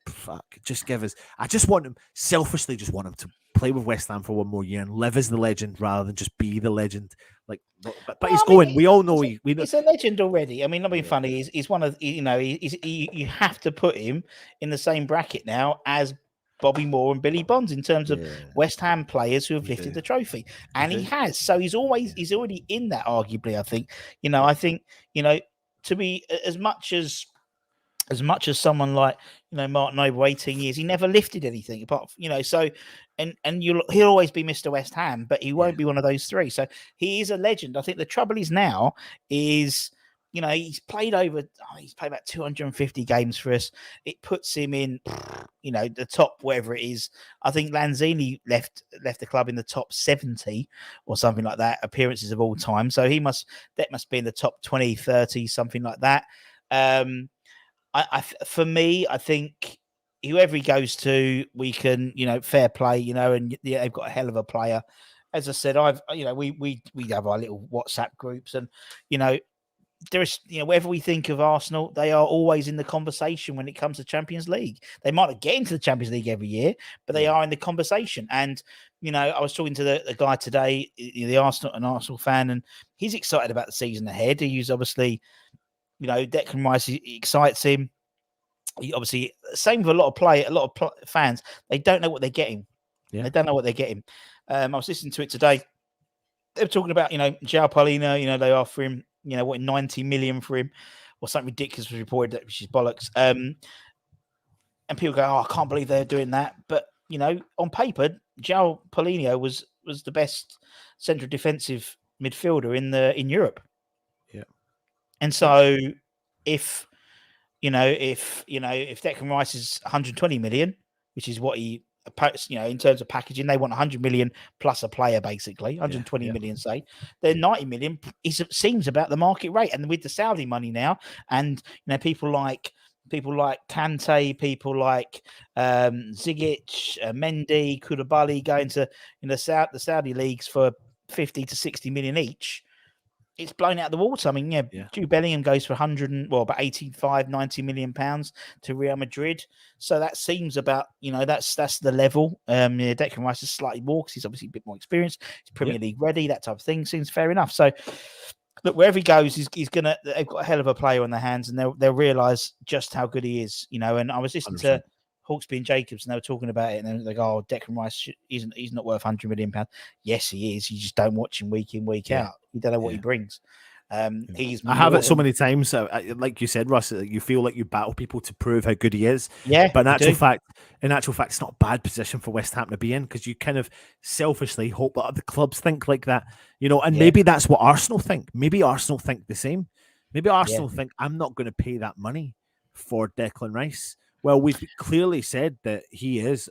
fuck, just give us. I just want him, selfishly, just want him to play with West Ham for one more year and live as the legend rather than just be the legend. Like, but he's going. We all know he's a legend already. I mean, not being funny, he's one of, you have to put him in the same bracket now as Bobby Moore and Billy Bonds in terms of West Ham players who have lifted the trophy, and he has. So he's already in that. Arguably, I think. I think to be as much as someone like Mark Noble, 18 years, he never lifted anything apart from, so and he'll always be Mr. West Ham, but he won't be one of those three. So he is a legend. I think the trouble is now is he's played about 250 games for us. It puts him in the top, whatever it is. I think Lanzini left the club in the top 70 or something like that, appearances of all time. So that must be in the top 20, 30, something like that. For me, I think whoever he goes to, we can, fair play, and they've got a hell of a player. As I said, we have our little WhatsApp groups, and there's, wherever we think of Arsenal, they are always in the conversation when it comes to Champions League. They might not get into the Champions League every year, but they are in the conversation. And I was talking to the guy today, an Arsenal fan, and he's excited about the season ahead. He's obviously, Declan Rice excites him. He obviously, same with a lot of fans. They don't know what they're getting. Yeah. They don't know what they're getting. I was listening to it today. They were talking about, João Paulino. They offer him, 90 million for him, or something ridiculous was reported, which is bollocks. And people go, "Oh, I can't believe they're doing that." But on paper, João Paulino was the best central defensive midfielder in Europe. Yeah. And so, if Declan Rice is 120 million, which is what he, in terms of packaging, they want 100 million plus a player, basically 120 million, say, then 90 million seems about the market rate. And with the Saudi money now, and people like Kante, people like Zigic, Mendy, Koulibaly going to the Saudi leagues for 50 to 60 million each. It's blown out of the water. I mean, Jude Bellingham goes for about 85, 90 million pounds to Real Madrid. So that seems about, that's the level. Declan Rice is slightly more because he's obviously a bit more experienced. He's Premier League ready, that type of thing. Seems fair enough. So look, wherever he goes, they've got a hell of a player on their hands, and they'll realise just how good he is. And I was listening 100%. To Hawksby and Jacobs, and they were talking about it, and they go, "Oh, Declan Rice he's not worth 100 million pounds." Yes, he is. You just don't watch him week in, week out. You don't know what he brings. I have it so many times. Like you said, Russ, you feel like you battle people to prove how good he is. Yeah, but in actual fact, it's not a bad position for West Ham to be in, because you kind of selfishly hope that other clubs think like that. And maybe that's what Arsenal think. Maybe Arsenal think the same. Maybe Arsenal think, I'm not going to pay that money for Declan Rice. Well, we've clearly said that he is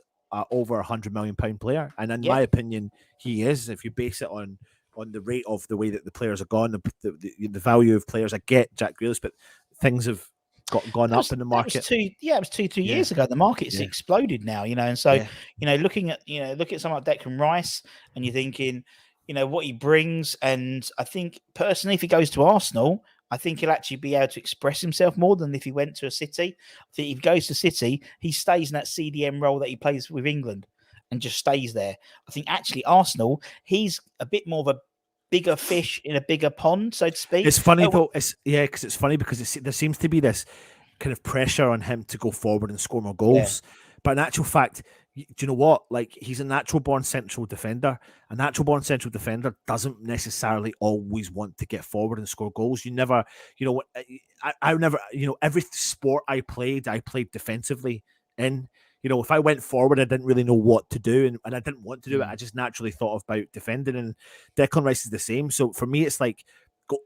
over £100 million player, and in my opinion, he is. If you base it on the rate of the way that the players are gone, the value of players. I get Jack Grealish, but things have gone up in the market. It was 2 years ago. The market's exploded now, and so looking at someone like Declan Rice, and you're thinking, what he brings, and I think personally, if he goes to Arsenal, I think he'll actually be able to express himself more than if he went to a City. I think if he goes to City, he stays in that CDM role that he plays with England. and just stays there. I think actually Arsenal, he's a bit more of a bigger fish in a bigger pond, so to speak. It's funny though. Because it's funny because there seems to be this kind of pressure on him to go forward and score more goals. But in actual fact, do you know what? Like, he's a natural born central defender. A natural born central defender doesn't necessarily always want to get forward and score goals. You never, I never, every sport I played defensively in. If I went forward, I didn't really know what to do, and I didn't want to do it. I just naturally thought about defending, and Declan Rice is the same. So for me, it's like,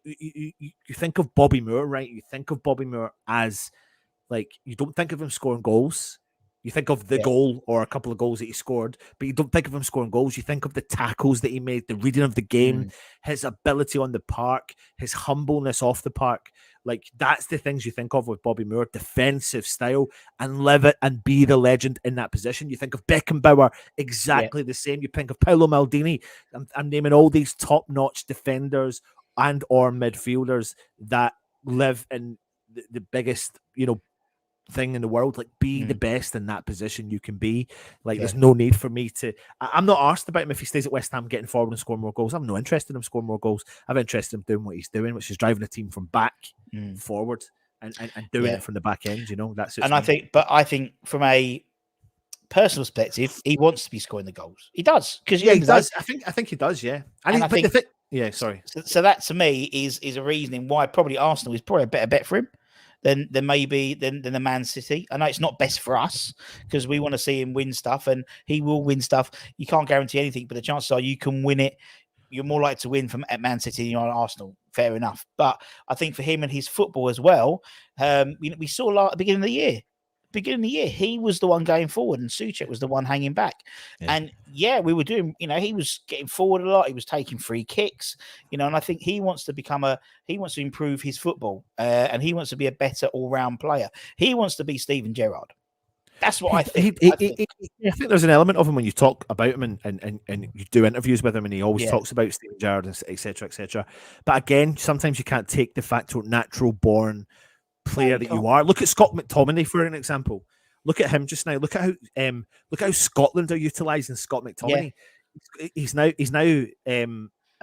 you think of Bobby Moore, right? You think of Bobby Moore as, like, you don't think of him scoring goals. You think of the goal or a couple of goals that he scored, but you don't think of him scoring goals. You think of the tackles that he made, the reading of the game, his ability on the park, his humbleness off the park. Like, that's the things you think of with Bobby Moore, defensive style, and live it and be the legend in that position. You think of Beckenbauer, exactly the same. You think of Paolo Maldini. I'm naming all these top-notch defenders and or midfielders that live in the biggest, thing in the world. Like, be the best in that position you can be. Like, there's no need for me to. I'm not asked about him if he stays at West Ham getting forward and scoring more goals. I'm not interested in him scoring more goals. I'm interested in him doing what he's doing, which is driving a team from back forward and doing it from the back end. That's it. And I think from a personal perspective, he wants to be scoring the goals. He does, because he does. I think he does. Yeah, and I think sorry. So that to me is a reasoning why probably Arsenal is probably a better bet for him than maybe than the Man City. I know it's not best for us because we want to see him win stuff, and he will win stuff. You can't guarantee anything, but the chances are you can win it. You're more likely to win at Man City than you are at Arsenal. Fair enough. But I think for him and his football as well, we saw at the beginning of the year. He was the one going forward and Souček was the one hanging back. And we were doing, he was getting forward a lot. He was taking free kicks, and I think he wants to improve his football and he wants to be a better all-round player. He wants to be Steven Gerrard. That's what I think. I think there's an element of him when you talk about him and you do interviews with him, and he always talks about Steven Gerrard, and et cetera, et cetera. But again, sometimes you can't take the factor natural born player that you are. Look at Scott McTominay for an example. Look at him just now. Look at how Scotland are utilising Scott McTominay. He's now I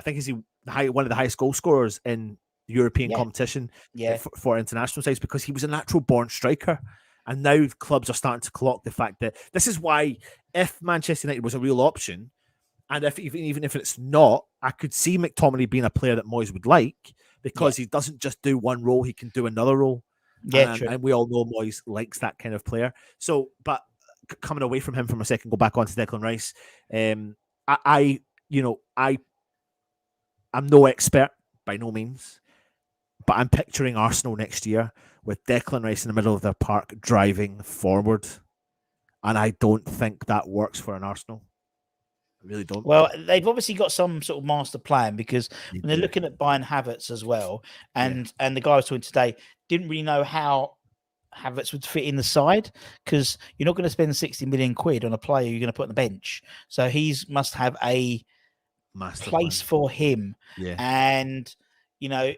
think he's one of the highest goal scorers in European competition for international sides, because he was a natural born striker. And now clubs are starting to clock the fact that this is why, if Manchester United was a real option, and if even if it's not, I could see McTominay being a player that Moyes would like, because he doesn't just do one role, he can do another role. And we all know Moyes likes that kind of player. So, but coming away from him for a second, go back onto Declan Rice. I'm no expert by no means, but I'm picturing Arsenal next year with Declan Rice in the middle of their park driving forward, and I don't think that works for an Arsenal. I really don't. Well, they've obviously got some sort of master plan, because when they're looking at buying Havertz as well, and the guy I was talking today didn't really know how Havertz would fit in the side, because you're not going to spend 60 million quid on a player you're going to put on the bench. So he must have a master place for him. Yeah. And, and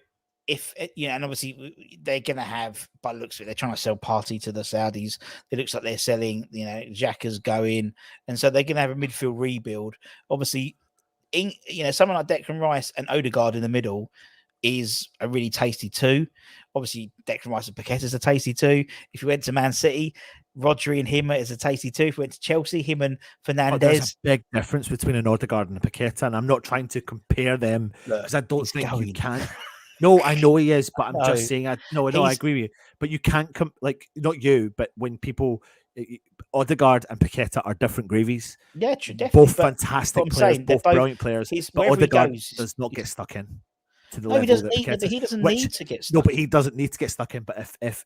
obviously they're going to have, by the looks of it, they're trying to sell Partey to the Saudis. It looks like they're selling, Xhaka's going. And so they're going to have a midfield rebuild. Obviously, someone like Declan Rice and Odegaard in the middle is a really tasty two. Obviously, Declan Rice and Paqueta is a tasty two. If you went to Man City, Rodri and him is a tasty two. If you went to Chelsea, him and Fernandes. There's a big difference between an Odegaard and a Paqueta, and I'm not trying to compare them, because I don't think you can. No, I know he is, but I'm just saying. I agree with you. But you can't come, like, not you, but when people, Odegaard and Paqueta are different gravies. Yeah, true, definitely. Both fantastic players, both brilliant players. But Odegaard does not get stuck in to the level he doesn't that need, Paqueta. He doesn't need to get stuck. No, but he doesn't need to get stuck in. But if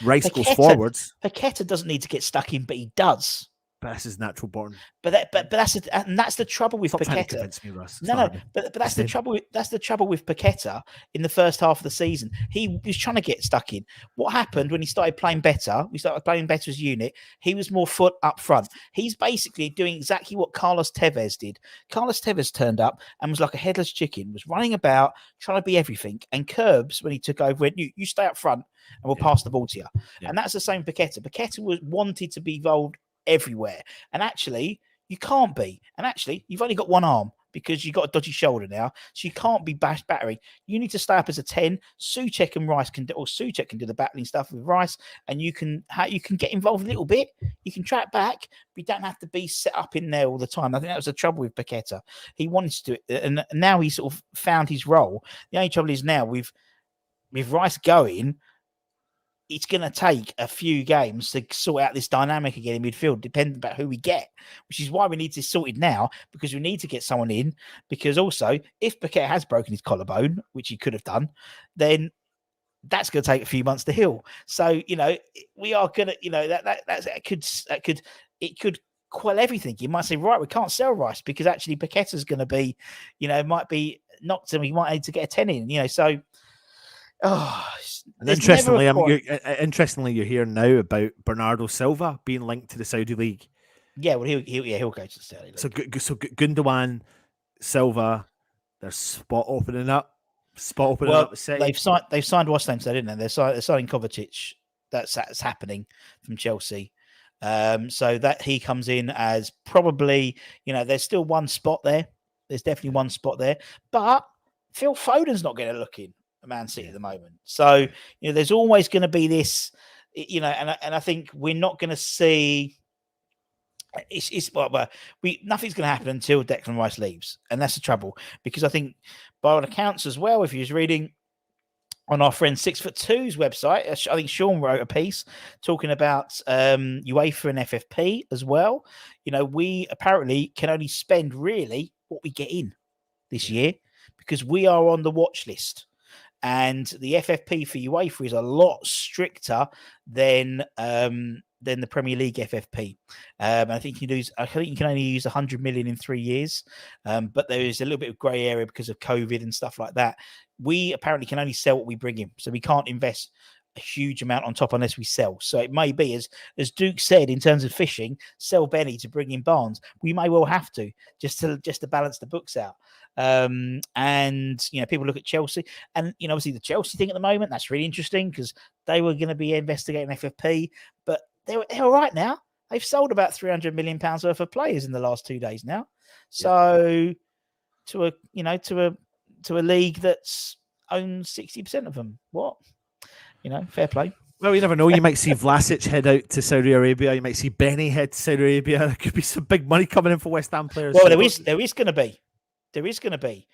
Rice goes forwards, Paqueta doesn't need to get stuck in, but he does. But this is natural born. But that's the trouble with Paqueta. Me, Russ. But that's the trouble. That's the trouble with Paqueta in the first half of the season. He was trying to get stuck in. What happened when he started playing better? We started playing better as a unit. He was more foot up front. He's basically doing exactly what Carlos Tevez did. Carlos Tevez turned up and was like a headless chicken, was running about trying to be everything. And Curbs, when he took over, went, "You stay up front, and we'll pass the ball to you." Yeah. And that's the same Paqueta. Paqueta wanted to be involved everywhere, and actually You can't be. And actually, you've only got one arm because you've got a dodgy shoulder now. So you can't be battering. You need to stay up as a 10. Souček and Rice can do, or Souček can do the battling stuff with Rice, and you can get involved a little bit. You can track back, but you don't have to be set up in there all the time. I think that was the trouble with Paqueta. He wanted to do it, and now he sort of found his role. The only trouble is now with Rice going, it's going to take a few games to sort out this dynamic again in midfield, depending about who we get, which is why we need this sorted now, because we need to get someone in. Because also, if Paqueta has broken his collarbone, which he could have done, then that's going to take a few months to heal. So, we are going to, that could quell everything. You might say, right, we can't sell Rice because actually Paqueta's going to be, might be knocked and we might need to get a 10 in, so. Oh, and interestingly, you're hearing now about Bernardo Silva being linked to the Saudi League. Yeah, well, he'll go to the Saudi League. So Gundogan, Silva, there's spot opening up. They've signed what's name today, didn't they? They're signing Kovacic. That's happening from Chelsea. So that he comes in as probably, there's still one spot there. There's definitely one spot there, but Phil Foden's not going to look in Man City at the moment. So, there's always going to be this, and I think we're not going to see nothing's going to happen until Declan Rice leaves. And that's the trouble, because I think by all accounts as well, if you was reading on our friend 6'2's website, I think Sean wrote a piece talking about UEFA and FFP as well. We apparently can only spend really what we get in this year because we are on the watch list. And the FFP for UEFA is a lot stricter than the Premier League FFP. I think you can only use 100 million in 3 years, but there is a little bit of grey area because of COVID and stuff like that. We apparently can only sell what we bring in, so we can't invest a huge amount on top unless we sell. So it may be, as Duke said, in terms of fishing, sell Benny to bring in Barnes. We may well have to just to balance the books out. And people look at Chelsea, and obviously the Chelsea thing at the moment, that's really interesting because they were going to be investigating FFP, but they're all right now. They've sold about 300 million pounds worth of players in the last 2 days now. So to a league that's owns 60% of them, what? Fair play. Well, you never know. You might see Vlasic head out to Saudi Arabia. You might see Benny head to Saudi Arabia. There could be some big money coming in for West Ham players. Well, there is going to be,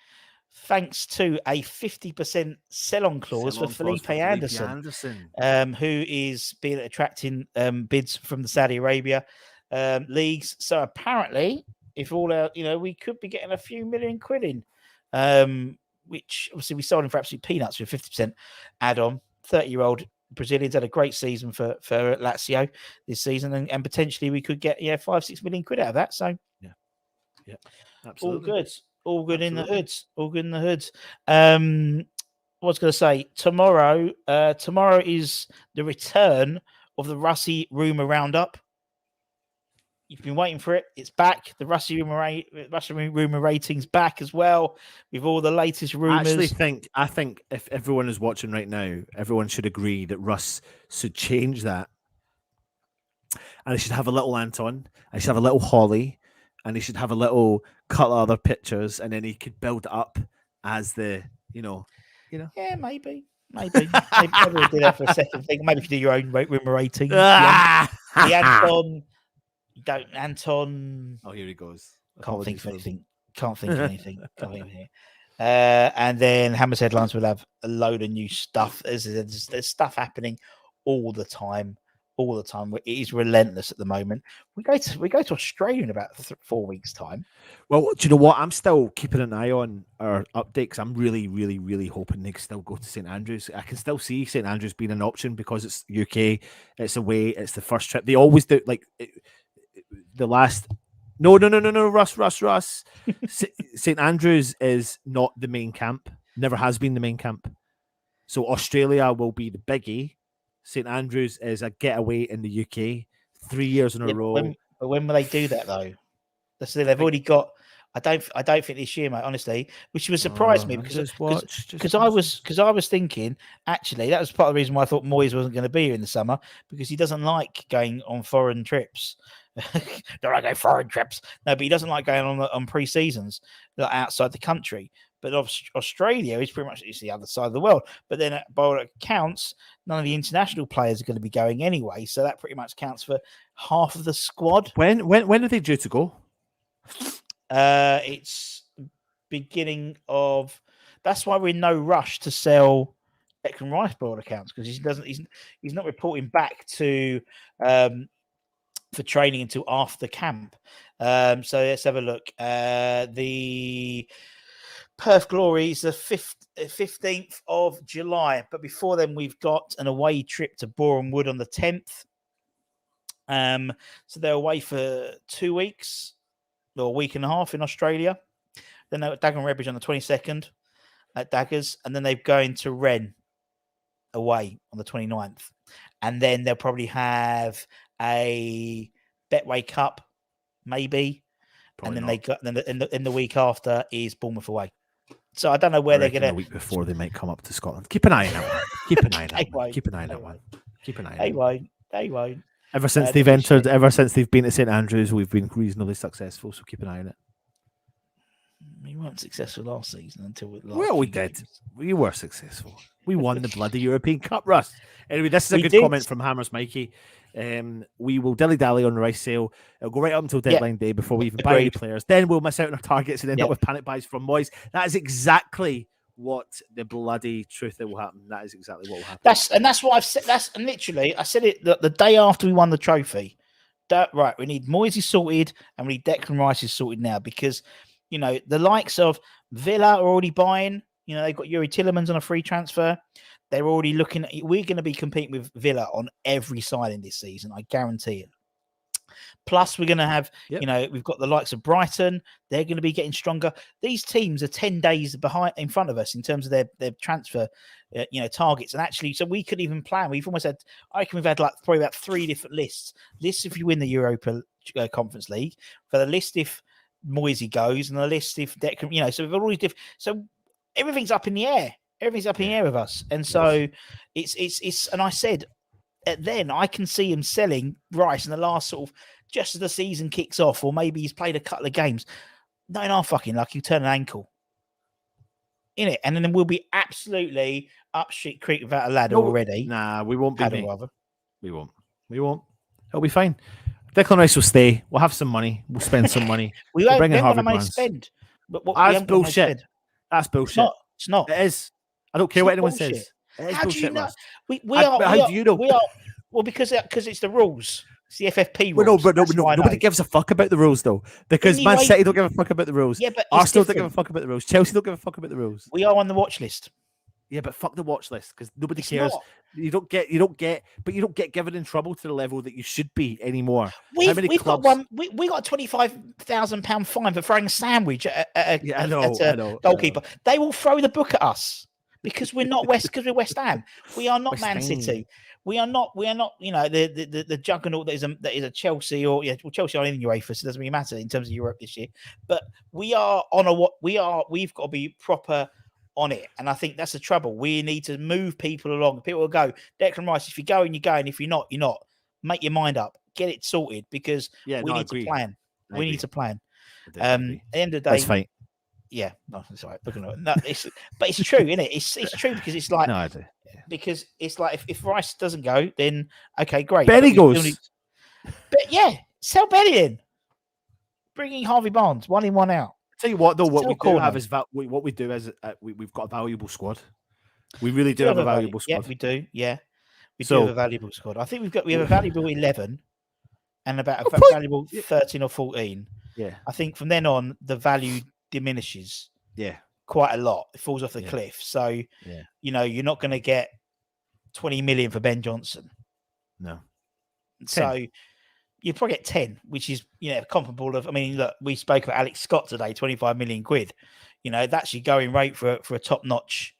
thanks to a 50% sell-on clause for Felipe Anderson, who is attracting bids from the Saudi Arabia leagues. So apparently, if all out, we could be getting a few million quid in, which obviously we sold him for absolute peanuts with 50% add-on. 30-year-old Brazilians had a great season for Lazio this season, and potentially we could get 5-6 million quid out of that. So yeah, absolutely. All good in the hoods. I was going to say tomorrow is the return of the Russie Rumour Roundup. You've been waiting for it. It's back. The Russie Rumour rating's back as well, with all the latest rumours. I think if everyone is watching right now, everyone should agree that Russ should change that. And he should have a little Anton, and he should have a little Holly, and he should have a little couple of other pictures, and then he could build it up as the, Yeah, maybe. Maybe we'll do that for a second thing. Maybe if you do your own rumour rating. The Anton. Oh, here he goes. Can't think of anything. And then Hammers Headlines will have a load of new stuff. There's stuff happening all the time. It is relentless at the moment. We go to Australia in about 4 weeks' time. Well, do you know what? I'm still keeping an eye on our update because I'm really, really, really hoping they can still go to St Andrews. I can still see St Andrews being an option because it's UK, it's away, it's the first trip. They always do the last. No, Russ. St Andrews is not the main camp. Never has been the main camp. So Australia will be the biggie. St Andrews is a getaway in the UK 3 years in a row. But when will they do that though? They've already got. I don't think this year, mate. Honestly, which would surprise me because I was thinking actually that was part of the reason why I thought Moyes wasn't going to be here in the summer, because he doesn't like going on foreign trips. Don't like go foreign trips. No, but he doesn't like going on pre-seasons outside the country. But Australia is pretty much it's the other side of the world. But then by all accounts, none of the international players are going to be going anyway. So that pretty much counts for half of the squad. When are they due to go? It's beginning of. That's why we're in no rush to sell Declan Rice by all accounts, because he's not reporting back to for training until after camp. So let's have a look. The Perth Glory is the 15th of July, but before then we've got an away trip to Boreham Wood on the 10th. So they're away for 2 weeks or a week and a half in Australia. Then they're at Dagenham Redbridge on the 22nd at Daggers, and then they're going to Wren away on the 29th. And then they'll probably have a Betway Cup, maybe. Probably and then not. They got in the week after is Bournemouth away. So I don't know where they're going to. A week before they might come up to Scotland. Keep an eye on that one. Keep an eye on that one. Keep an eye on that one. Keep an eye on that one. They won't. Ever since they've been to St Andrews, we've been reasonably successful. So keep an eye on it. We weren't successful last season until we did. We were successful. We won the bloody European Cup, Russ. Anyway, this is a good comment from Hammers Mikey. We will dilly-dally on the rice sale. It'll go right up until deadline day before we even buy any players. Then we'll miss out on our targets and end up with panic buys from Moyes. That is exactly what the bloody truth that will happen. That is exactly what will happen. That's what I've said. And literally, I said it the day after we won the trophy. Right, we need Moyes sorted and we need Declan Rice sorted now, because the likes of Villa are already buying. They've got Yuri Tillemans on a free transfer. They're already looking at. We're going to be competing with Villa on every side in this season. I guarantee it. Plus, we're going to have, we've got the likes of Brighton. They're going to be getting stronger. These teams are 10 days in front of us in terms of their transfer, targets. And actually, so we could even plan. We've almost had, I reckon we've had probably about 3 different lists. Lists if you win the Europa Conference League, for the list if Moisey goes, and the list if Declan, so we've got all these different. So everything's up in the air. Everything's up in the air with us. And so it's, and I said, then I can see him selling Rice in the last sort of, just as the season kicks off, or maybe he's played a couple of games. No, in our fucking luck, you turn an ankle in it, and then we'll be absolutely up shit creek without a ladder already. Nah, we won't be. We won't. It'll be fine. Declan Rice will stay. We'll have some money. We'll spend some money. We'll bring in Harvey Barnes. Spend. But that's bullshit. That's bullshit. It's not. It is. I don't care what anyone says. How do you know? How do you know? We are. Well, because it's the rules. It's the FFP Well, rules. nobody gives a fuck about the rules, though. Because Man City don't give a fuck about the rules. Yeah, but Arsenal don't give a fuck about the rules. Chelsea don't give a fuck about the rules. We are on the watch list. Yeah, but fuck the watch list, because nobody cares. You don't get given in trouble to the level that you should be anymore. We've got one. We got a £25,000 fine for throwing a sandwich at a goalkeeper. They will throw the book at us because we're not because we're West Ham. We are not Man City. We are not. The juggernaut that is a Chelsea or Chelsea aren't in UEFA, so it doesn't really matter in terms of Europe this year. But we are we've got to be proper on it, and I think that's the trouble. We need to move people along. People will go, Declan Rice, if you're going, you're going. If you're not, you're not. Make your mind up. Get it sorted, because we need to plan. We need to plan. At the end of the day, that's fine. Yeah, no, that's all right. But it's true, isn't it? It's true, because it's like I do. Yeah. Because it's like if Rice doesn't go, then okay, great. Benny goes. But yeah, sell Benny in. Bringing Harvey Barnes, 1 in, 1 out. Tell you what, though, what we do is we've got a valuable squad. We really do have a valuable squad. Yeah, we do. Yeah, we do have a valuable squad. I think we have a valuable 11 and about a valuable 13 or 14. Yeah, I think from then on the value diminishes. Yeah, quite a lot. It falls off the cliff. So you're not going to get 20 million for Ben Johnson. No. 10. So you probably get 10, which is, comparable of, I mean, look, we spoke about Alex Scott today, 25 million quid. That's your going rate for a top-notch,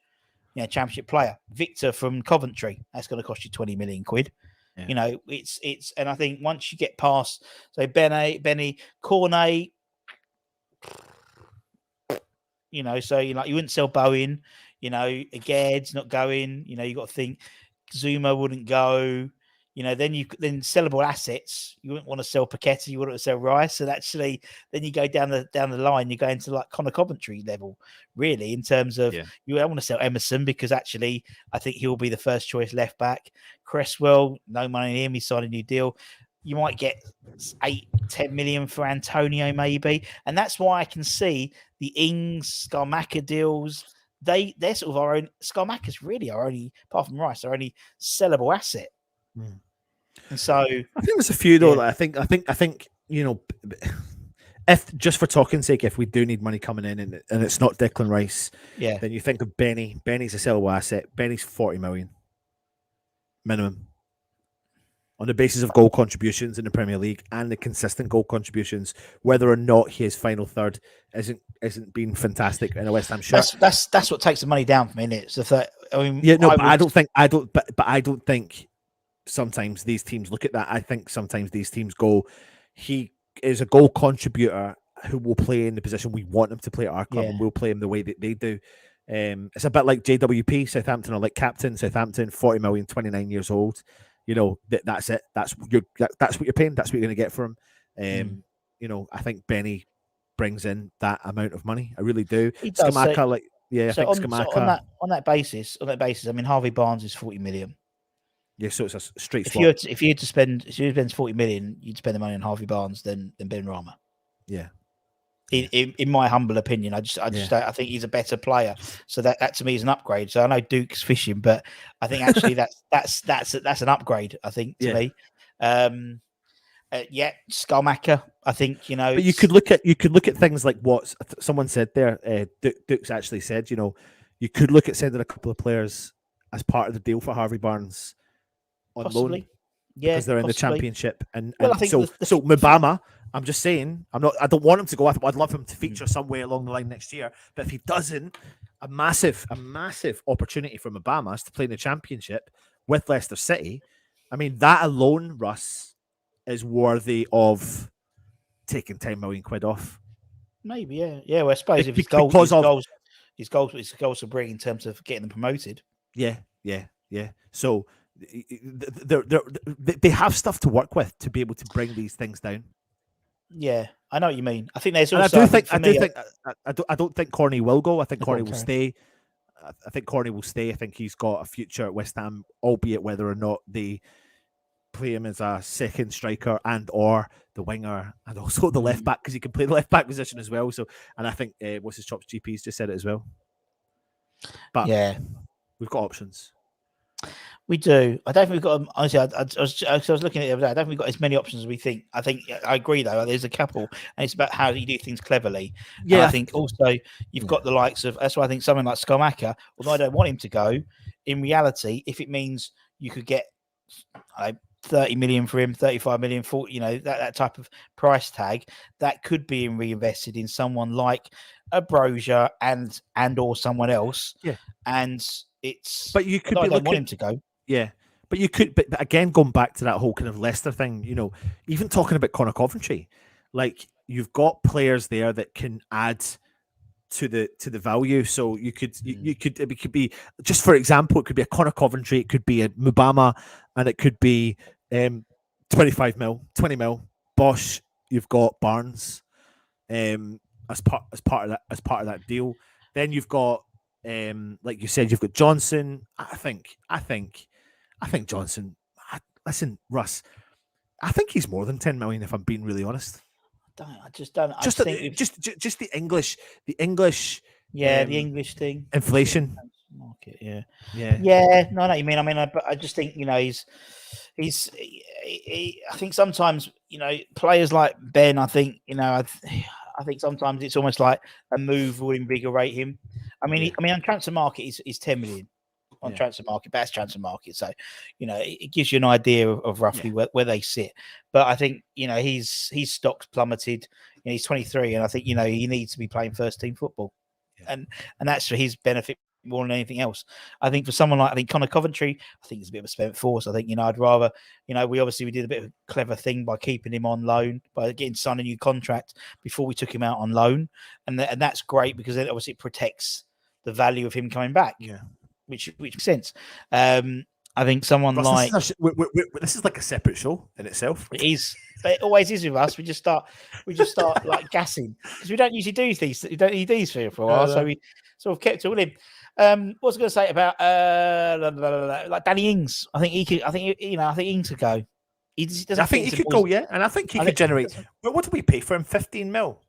championship player. Victor from Coventry, that's going to cost you 20 million quid. Yeah. It's, and I think once you get past, so Benny, Cornet, so you wouldn't sell Bowen, Agaird's not going, you got to think Zuma wouldn't go. then sellable assets. You wouldn't want to sell Paqueta, you wouldn't want to sell Rice, and actually, then you go down the line. You go into like Connor Coventry level, really, in terms of you don't want to sell Emerson because actually, I think he'll be the first choice left back. Cresswell, no money in him. He signed a new deal. You might get 8-10 million for Antonio, maybe, and that's why I can see the Ings, Skamaka deals. They're sort of our own. Skamaka's really our only, apart from Rice, our only sellable asset. And so I think there's a few though that I think if just for talking sake, if we do need money coming in and it's not Declan Rice, then you think of Benny. Benny's a sellable asset. Benny's 40 million minimum on the basis of goal contributions in the Premier League and the consistent goal contributions, whether or not his final third isn't being fantastic in a West Ham shirt. That's what takes the money down from me, isn't it? So that, I don't think sometimes these teams look at that. I think sometimes these teams go, he is a goal contributor who will play in the position we want him to play at our club, and we'll play him the way that they do. It's a bit like JWP, Southampton, or like captain Southampton, 40 million, 29 years old. That's it. That's what you're paying. That's what you're going to get from him. I think Benny brings in that amount of money. I really do. Skamaka, Skamaka. On that basis, I mean, Harvey Barnes is 40 million. Yeah, so it's a straight swap. If you had to spend 40 million, you'd spend the money on Harvey Barnes than Ben Rama. Yeah. In my humble opinion, I think he's a better player. So that to me is an upgrade. So I know Duke's fishing, but I think actually that's an upgrade. I think to me. Skamaka. I think But you could look at things like what someone said there. Duke's actually said, you could look at sending a couple of players as part of the deal for Harvey Barnes on loan, because they're in the Championship, and so Mubama. I'm just saying, I don't want him to go. I'd love him to feature somewhere along the line next year. But if he doesn't, a massive opportunity for Mubama is to play in the Championship with Leicester City. I mean, that alone, Russ, is worthy of taking 10 million quid off. Maybe, yeah. Well, I suppose if his goals to bring in terms of getting them promoted. Yeah. So they have stuff to work with to be able to bring these things down. Yeah, I know what you mean. I think there's also. I don't think Corney will go. I think Corney will stay. I think Corney will stay. I think he's got a future at West Ham, albeit whether or not they play him as a second striker and or the winger and also the left back, because he can play the left back position as well. So, and I think what's his chops GP's just said it as well. But we've got options. We do. I don't think we've got. Honestly, I was looking at it the other day. I don't think we've got as many options as we think. I agree though. There's a couple, and it's about how you do things cleverly. Yeah. And I think also you've got the likes of. That's why I think someone like Skamaka, although I don't want him to go, in reality, if it means you could get 30 million for him, 35 million for that type of price tag, that could be reinvested in someone like a Brozier and or someone else. Yeah. And it's. But you could. I don't want him to go. Yeah, but you could. But again, going back to that whole kind of Leicester thing, even talking about Connor Coventry, like you've got players there that can add to the value. So you could it could be, just for example, it could be a Connor Coventry, it could be a Mubama, and it could be 25 mil, 20 mil. Bosch, you've got Barnes, as part of that deal. Then you've got like you said, you've got Johnson. I think Johnson. Listen, Russ. I think he's more than 10 million. If I'm being really honest, I just don't. Just the English. Yeah, the English thing. Inflation. Market. Yeah. No, I know what you mean. I mean, I just think he's. I think sometimes players like Ben. I think I think sometimes it's almost like a move will invigorate him. I mean, on transfer market is 10 million on transfer market, but that's transfer market. So, it gives you an idea of roughly where they sit. But I think, his stock's plummeted. He's 23, and I think, he needs to be playing first team football. Yeah. And that's for his benefit more than anything else. I think for someone like, Connor Coventry, I think it's a bit of a spent force. I think, I'd rather, we did a bit of a clever thing by keeping him on loan, by getting signed a new contract before we took him out on loan. And that's great, because then obviously it protects the value of him coming back, which makes sense. I think someone Ross, like this is like a separate show in itself. it is, but it always is with us. We just start like gassing because we don't usually do these. We don't need these for a while, so we sort of kept it all in. What was I going to say about like Danny Ings? I think he could. I think Ings could go. He doesn't. I think he could go, yeah, and I think he could generate. Well, what do we pay for him? 15 mil.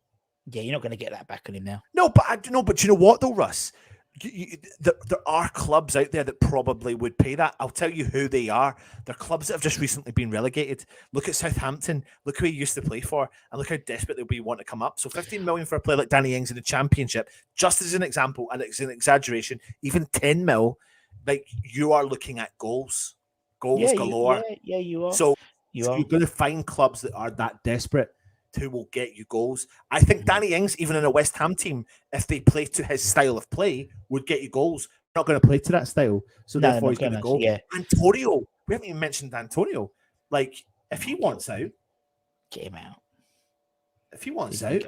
Yeah, you're not going to get that back on him now. No, but you know what though, Russ? There are clubs out there that probably would pay that. I'll tell you who they are. They're clubs that have just recently been relegated. Look at Southampton. Look who he used to play for, and look how desperate they'll be want to come up. So 15 million for a player like Danny Ings in the Championship, just as an example, and it's an exaggeration. Even 10 mil, like you are looking at goals galore. Yeah, you are. So you're going to find clubs that are that desperate who will get you goals. I think Danny Ings, even in a West Ham team, if they play to his style of play, would get you goals. They're not going to play to that style, so therefore he's going to go. Yeah. Antonio, we haven't even mentioned Antonio. Like, if he wants out, get him out. If he wants out,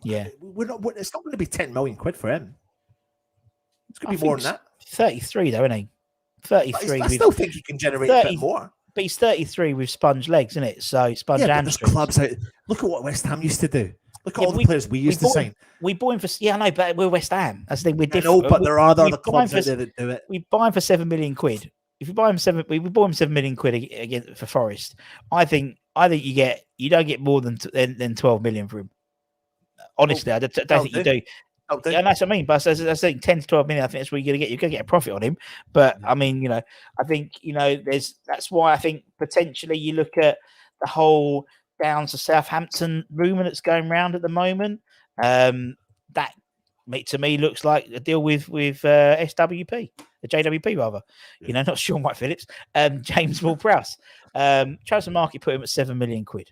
yeah, it's not going to be 10 million quid for him. It's going to be more than that. 33 though, isn't he? 33. I still think he can generate 30, a bit more. But he's 33 with sponge legs, isn't it? So sponge hamstrings. There's clubs out. Look at what West Ham used to do. Look at all the players we used to sign. We bought him for I know, but we're West Ham. That's the thing. We're different. No, but there are other clubs out there that do it. We buy him for 7 million quid. If you buy him we bought him 7 million quid again for Forest. I think you don't get more than 12 million for him. Honestly, I don't think you do. Yeah, that's what I mean. But I think 10 to 12 million. I think that's where you're going to get a profit on him. But I mean, I think that's why I think potentially you look at the whole down to Southampton rumor that's going around at the moment. That to me looks like a deal with SWP, the JWP rather. Yeah. Not Sean White Phillips. James Ward-Prowse. Transfer market put him at 7 million quid.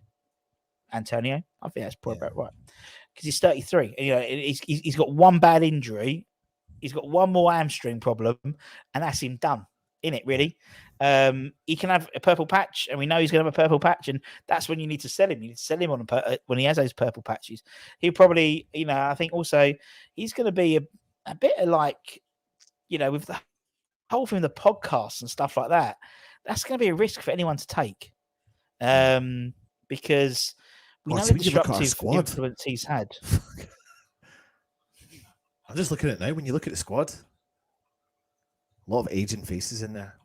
Antonio, I think that's probably about right. Because he's 33. He's got one bad injury. He's got one more hamstring problem, and that's him done. Innit, really? He can have a purple patch, and we know he's going to have a purple patch, and that's when you need to sell him. You need to sell him when he has those purple patches. He'll probably, I think also he's going to be a bit of like, with the whole thing, the podcasts and stuff like that. That's going to be a risk for anyone to take, because. We know the disruptive influence he's had. I'm just looking at it now. When you look at the squad, a lot of aging faces in there.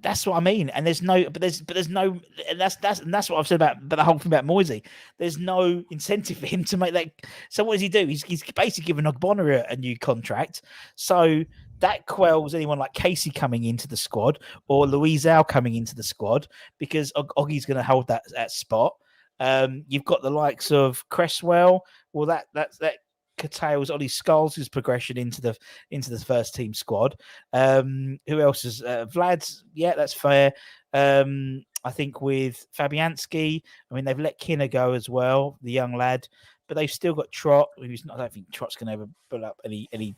That's what I mean. And there's no, and that's what I've said about the whole thing about Moisey. There's no incentive for him to make that. So what does he do? He's basically given Ogbonna a new contract. So that quells anyone like Casey coming into the squad or Louise Al coming into the squad because Oggy's going to hold that spot. You've got the likes of Cresswell. Well, that curtails Ollie Scholes' progression into the first team squad. Who else is Vlad's? Yeah, that's fair. I think with Fabianski, I mean they've let Kinner go as well, the young lad, but they've still got Trott. I don't think Trott's going to ever pull up any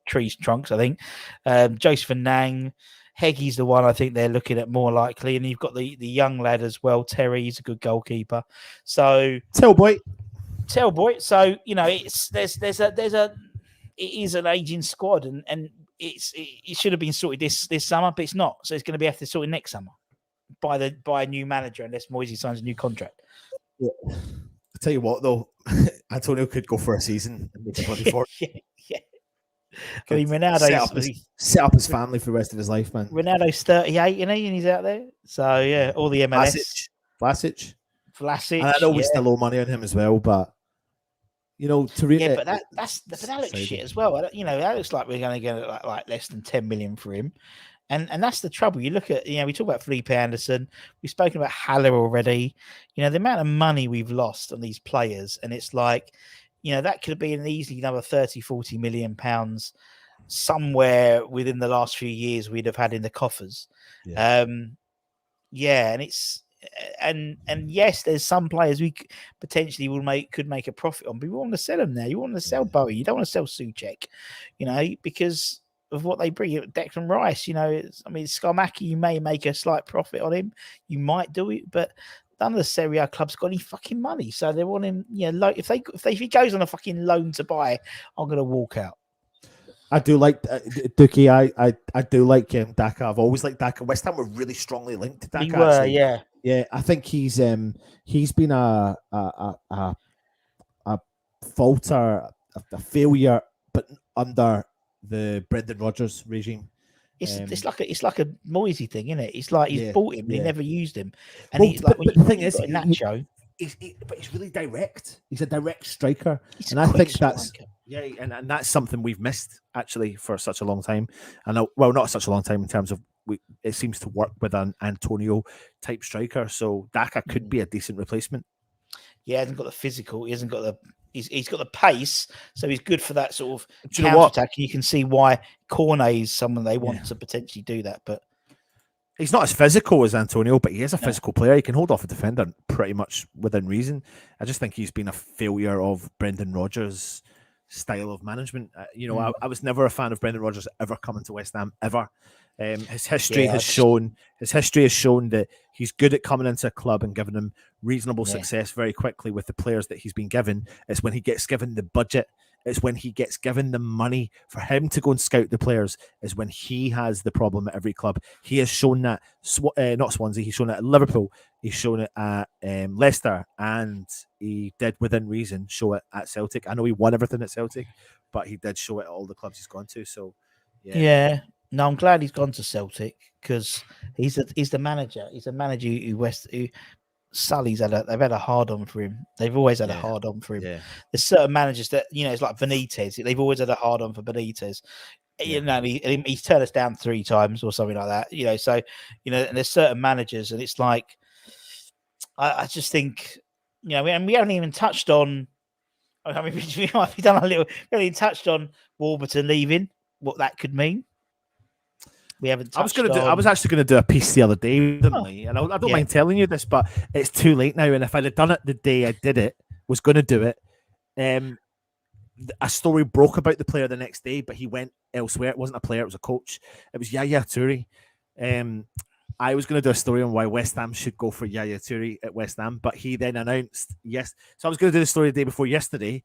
trees trunks. I think Joseph Nang. Heggy's the one I think they're looking at more likely, and you've got the young lad as well. Terry, he's a good goalkeeper. So Tellboy. So it is an aging squad, and it should have been sorted this summer, but it's not. So it's going to be after sorted next summer by a new manager unless Moisey signs a new contract. Yeah. I'll tell you what though, Antonio could go for a season and make 24. Yeah. I mean, Ronaldo set up his family for the rest of his life, man. Ronaldo's 38, isn't he? And he's out there. So yeah, all the MLS. Vlasic. And I know we still owe money on him as well, but to really. Yeah, but that looks shit as well. That looks like we're going to get like less than 10 million for him, and that's the trouble. You look at we talk about Felipe Anderson. We've spoken about Haller already. The amount of money we've lost on these players, and it's like. That could have been easily another 30-40 million pounds somewhere within the last few years we'd have had in the coffers. Yeah. And it's and yes, there's some players we potentially could make a profit on, but we want to sell them now. You want to sell Bowie, you don't want to sell Souček, because of what they bring. Declan Rice, Skarmaki, you may make a slight profit on him. You might do it, but none of the Serie A clubs got any fucking money, so they want him. If he goes on a fucking loan to buy, I'm going to walk out. I do like Dookie. I do like Daka. I've always liked Daka. West Ham were really strongly linked to Daka. We were, actually. yeah. Yeah, I think he's been a falter, a failure, but under the Brendan Rodgers regime. It's like a Moisey thing, isn't it? It's like he's bought him, but he never used him. And Well, he's like, but the thing is, Nacho. But he's really direct. He's a direct striker, He's and a I quick think that's striker. and that's something we've missed actually for such a long time. And well, not such a long time in terms of it seems to work with an Antonio type striker. So Daka could be a decent replacement. Yeah, he hasn't got the physical. He hasn't got the. He's got the pace, so he's good for that sort of Do you know what? counter-attack. And you can see why Cornet is someone they want to potentially do that, but he's not as physical as Antonio, but he is a physical player. He can hold off a defender pretty much within reason. I just think he's been a failure of Brendan Rodgers' style of management. I was never a fan of Brendan Rodgers ever coming to West Ham ever. His history has shown that he's good at coming into a club and giving them reasonable success very quickly with the players that he's been given. It's when he gets given the budget, it's when he gets given the money for him to go and scout the players, is when he has the problem at every club. He has shown that, not Swansea, he's shown it at Liverpool, he's shown it at Leicester, and he did within reason show it at Celtic. I know he won everything at Celtic, but he did show it at all the clubs he's gone to. So yeah. No, I'm glad he's gone to Celtic because he's the manager. He's a manager who Sully's they've had a hard on for him. They've always had a hard on for him. Yeah. There's certain managers that it's like Benitez. They've always had a hard on for Benitez. Yeah. He's turned us down 3 times or something like that. So and there's certain managers, and it's like I just think and we haven't even touched on. I mean, we might have done a little. We haven't even touched on Warburton leaving. What that could mean. We haven't. I was actually going to do a piece the other day, and I don't mind telling you this, but it's too late now. And if I'd have done it the day I did it, was going to do it, a story broke about the player the next day, but he went elsewhere. It wasn't a player; it was a coach. It was Yaya Toure. I was going to do a story on why West Ham should go for Yaya Toure at West Ham, but he then announced yes. So I was going to do the story the day before yesterday.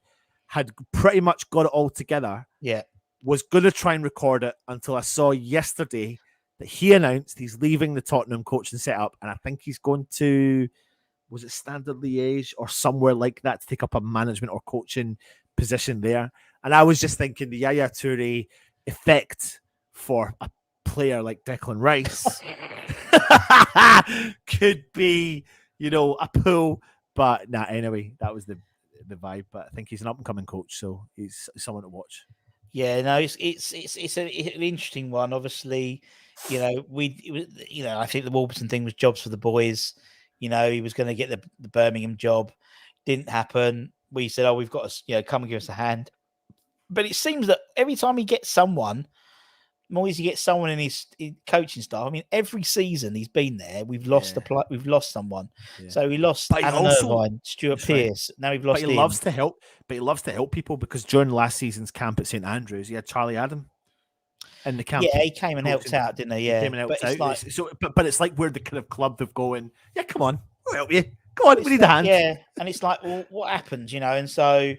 Had pretty much got it all together. Yeah. Was going to try and record it until I saw yesterday that he announced he's leaving the Tottenham coaching setup, and I think he's going to, was it Standard Liège or somewhere like that, to take up a management or coaching position there. And I was just thinking the Yaya Toure effect for a player like Declan Rice could be, a pull. But anyway, that was the vibe. But I think he's an up and coming coach, so he's someone to watch. Yeah, no, it's an interesting one. Obviously, I think the Warburton thing was jobs for the boys. He was going to get the Birmingham job. Didn't happen. We said, we've got to, come and give us a hand. But it seems that every time he gets someone, Moisey gets someone in his coaching staff. I mean, every season he's been there, we've lost we've lost someone. Yeah. So we lost Alan Irvine, Stuart Pearce. Right. Now we've lost. But he loves to help. But he loves to help people because during last season's camp at St Andrews, he had Charlie Adam in the camp. Yeah, he came and helped out, didn't he? Yeah, he came and helped out. But it's like we're the kind of club of going, yeah, come on, we'll help you. Go on, we need a hand. Yeah, and it's like, well, what happens, And so,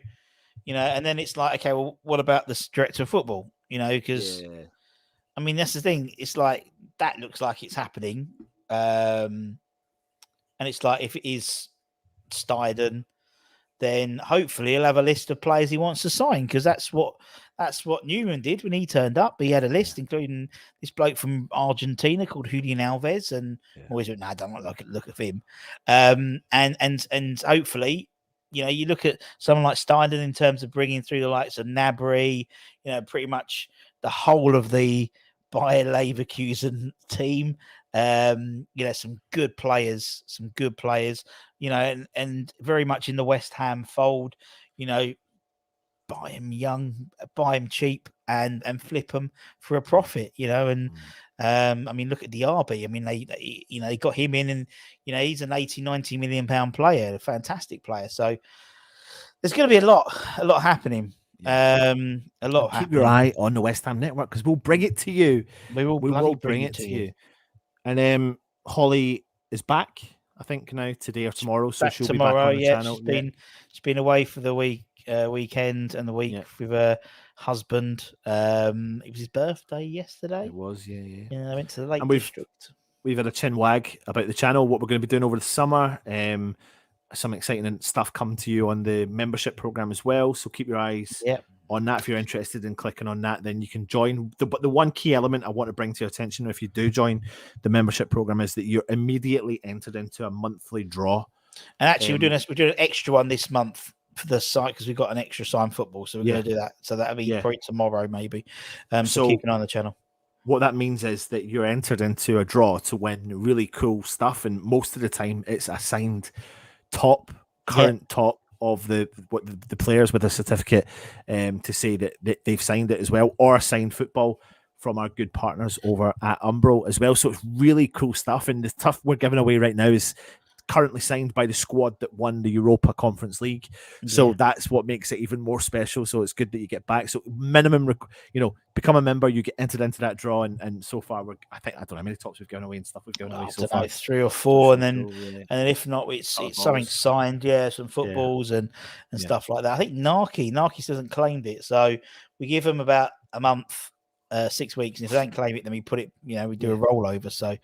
and then it's like, okay, well, what about the director of football? Because. Yeah. I mean, that's the thing. It's like that looks like it's happening, and it's like if it is Steiden, then hopefully he'll have a list of players he wants to sign because that's what Newman did when he turned up. He had a list, including this bloke from Argentina called Julian Alves, and always went, "No, I don't like look at him." And hopefully, you look at someone like Steiden in terms of bringing through the likes of Gnabry, pretty much the whole of the Bayer Leverkusen team, some good players, and very much in the West Ham fold, buy him young, buy him cheap and flip him for a profit, I mean, look at Diaby. I mean, they got him in and, he's an 90 million pound player, a fantastic player. So there's going to be a lot happening. A lot. Keep your eye on the West Ham network because we'll bring it to you. We will bring it to you. And Holly is back, I think now today or tomorrow. So back she'll tomorrow, be back on the channel. She's been away for the week. weekend and the week with her husband. It was his birthday yesterday. It was, yeah. Yeah, I went to the Lake And District. We've had a chin wag about the channel, what we're going to be doing over the summer. Some exciting stuff come to you on the membership program as well. So keep your eyes on that. If you're interested in clicking on that, then you can join. But the one key element I want to bring to your attention, if you do join the membership program, is that you're immediately entered into a monthly draw. And actually, we're doing an extra one this month for the site because we've got an extra sign football. So we're going to do that. So that'll be probably tomorrow, maybe. So keep an eye on the channel. What that means is that you're entered into a draw to win really cool stuff. And most of the time, it's a signed current top of the players with a certificate to say that they've signed it as well, or signed football from our good partners over at Umbro as well. So it's really cool stuff. And the stuff we're giving away right now is currently signed by the squad that won the Europa Conference League. So that's what makes it even more special. So it's good that you get back. So minimum, become a member, you get entered into that draw. And so far, I don't know how many tops we've given away and stuff we've given away so far. 3 or 4, and then if not, it's something signed, some footballs and stuff like that. I think Narkis hasn't claimed it, so we give them about a month, 6 weeks, and if they don't claim it, then we put it, we do a rollover. So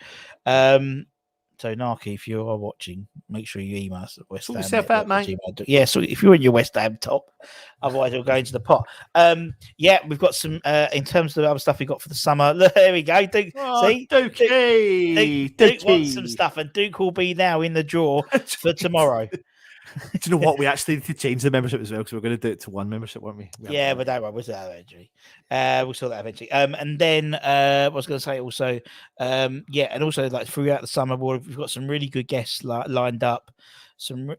so Narky, if you are watching, make sure you email us at West Ham. Yeah, so if you're in your West Ham top, otherwise it'll go into the pot. We've got some in terms of the other stuff we got for the summer. Look, there we go. Duke, see, Duke wants some stuff, and Duke will be now in the draw for tomorrow. Do you know what? We actually need to change the membership as well because we're going to do it to one membership, weren't we? But don't worry, we'll sort that eventually. And then I was going to say also, and also like throughout the summer, we've got some really good guests lined up. Some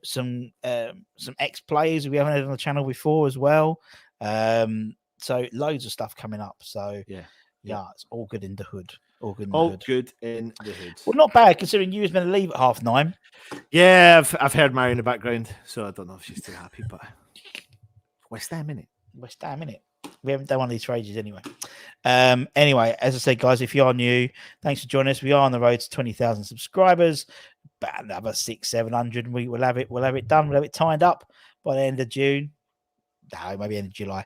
ex players we haven't had on the channel before as well. So loads of stuff coming up. So it's all good in the hood. All good in the hood. Well, not bad considering you was meant to leave at 9:30. Yeah, I've heard Mary in the background, so I don't know if she's too happy, but West Ham, innit? We haven't done one of these for ages anyway. Anyway, as I said, guys, if you are new, thanks for joining us. We are on the road to 20,000 subscribers. About another 600-700, and we'll have it done. We'll have it tied up by the end of June. No, maybe end of July.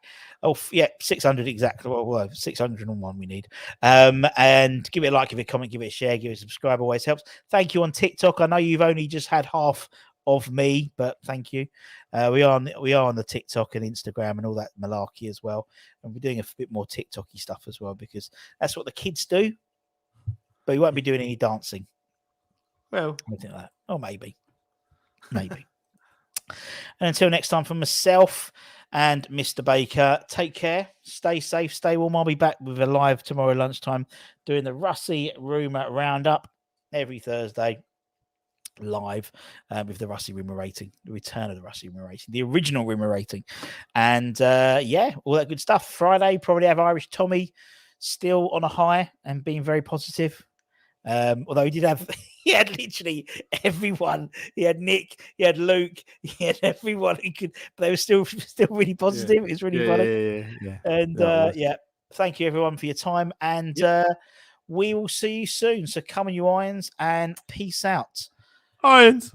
600 exactly. Well, 601 we need. And give it a like, give it a comment, give it a share, give it a subscribe. Always helps. Thank you on TikTok. I know you've only just had half of me, but thank you. We are on the TikTok and Instagram and all that malarkey as well. And we're doing a bit more TikToky stuff as well because that's what the kids do. But we won't be doing any dancing. Well, anything like that. Oh, maybe. And until next time, from myself and Mr. Baker, take care, stay safe, stay warm. I'll be back with a live tomorrow lunchtime doing the Russie Rumour Roundup every Thursday live with the Russie Rumour rating, the return of the Russie Rumour rating, the original Rumour rating. And all that good stuff. Friday, probably have Irish Tommy still on a high and being very positive. Although he had literally everyone. He had Nick, he had Luke, he had everyone he could, but they were still really positive. It's really funny. Yeah. And thank you everyone for your time. And we will see you soon. So come on, you irons, and peace out. Irons.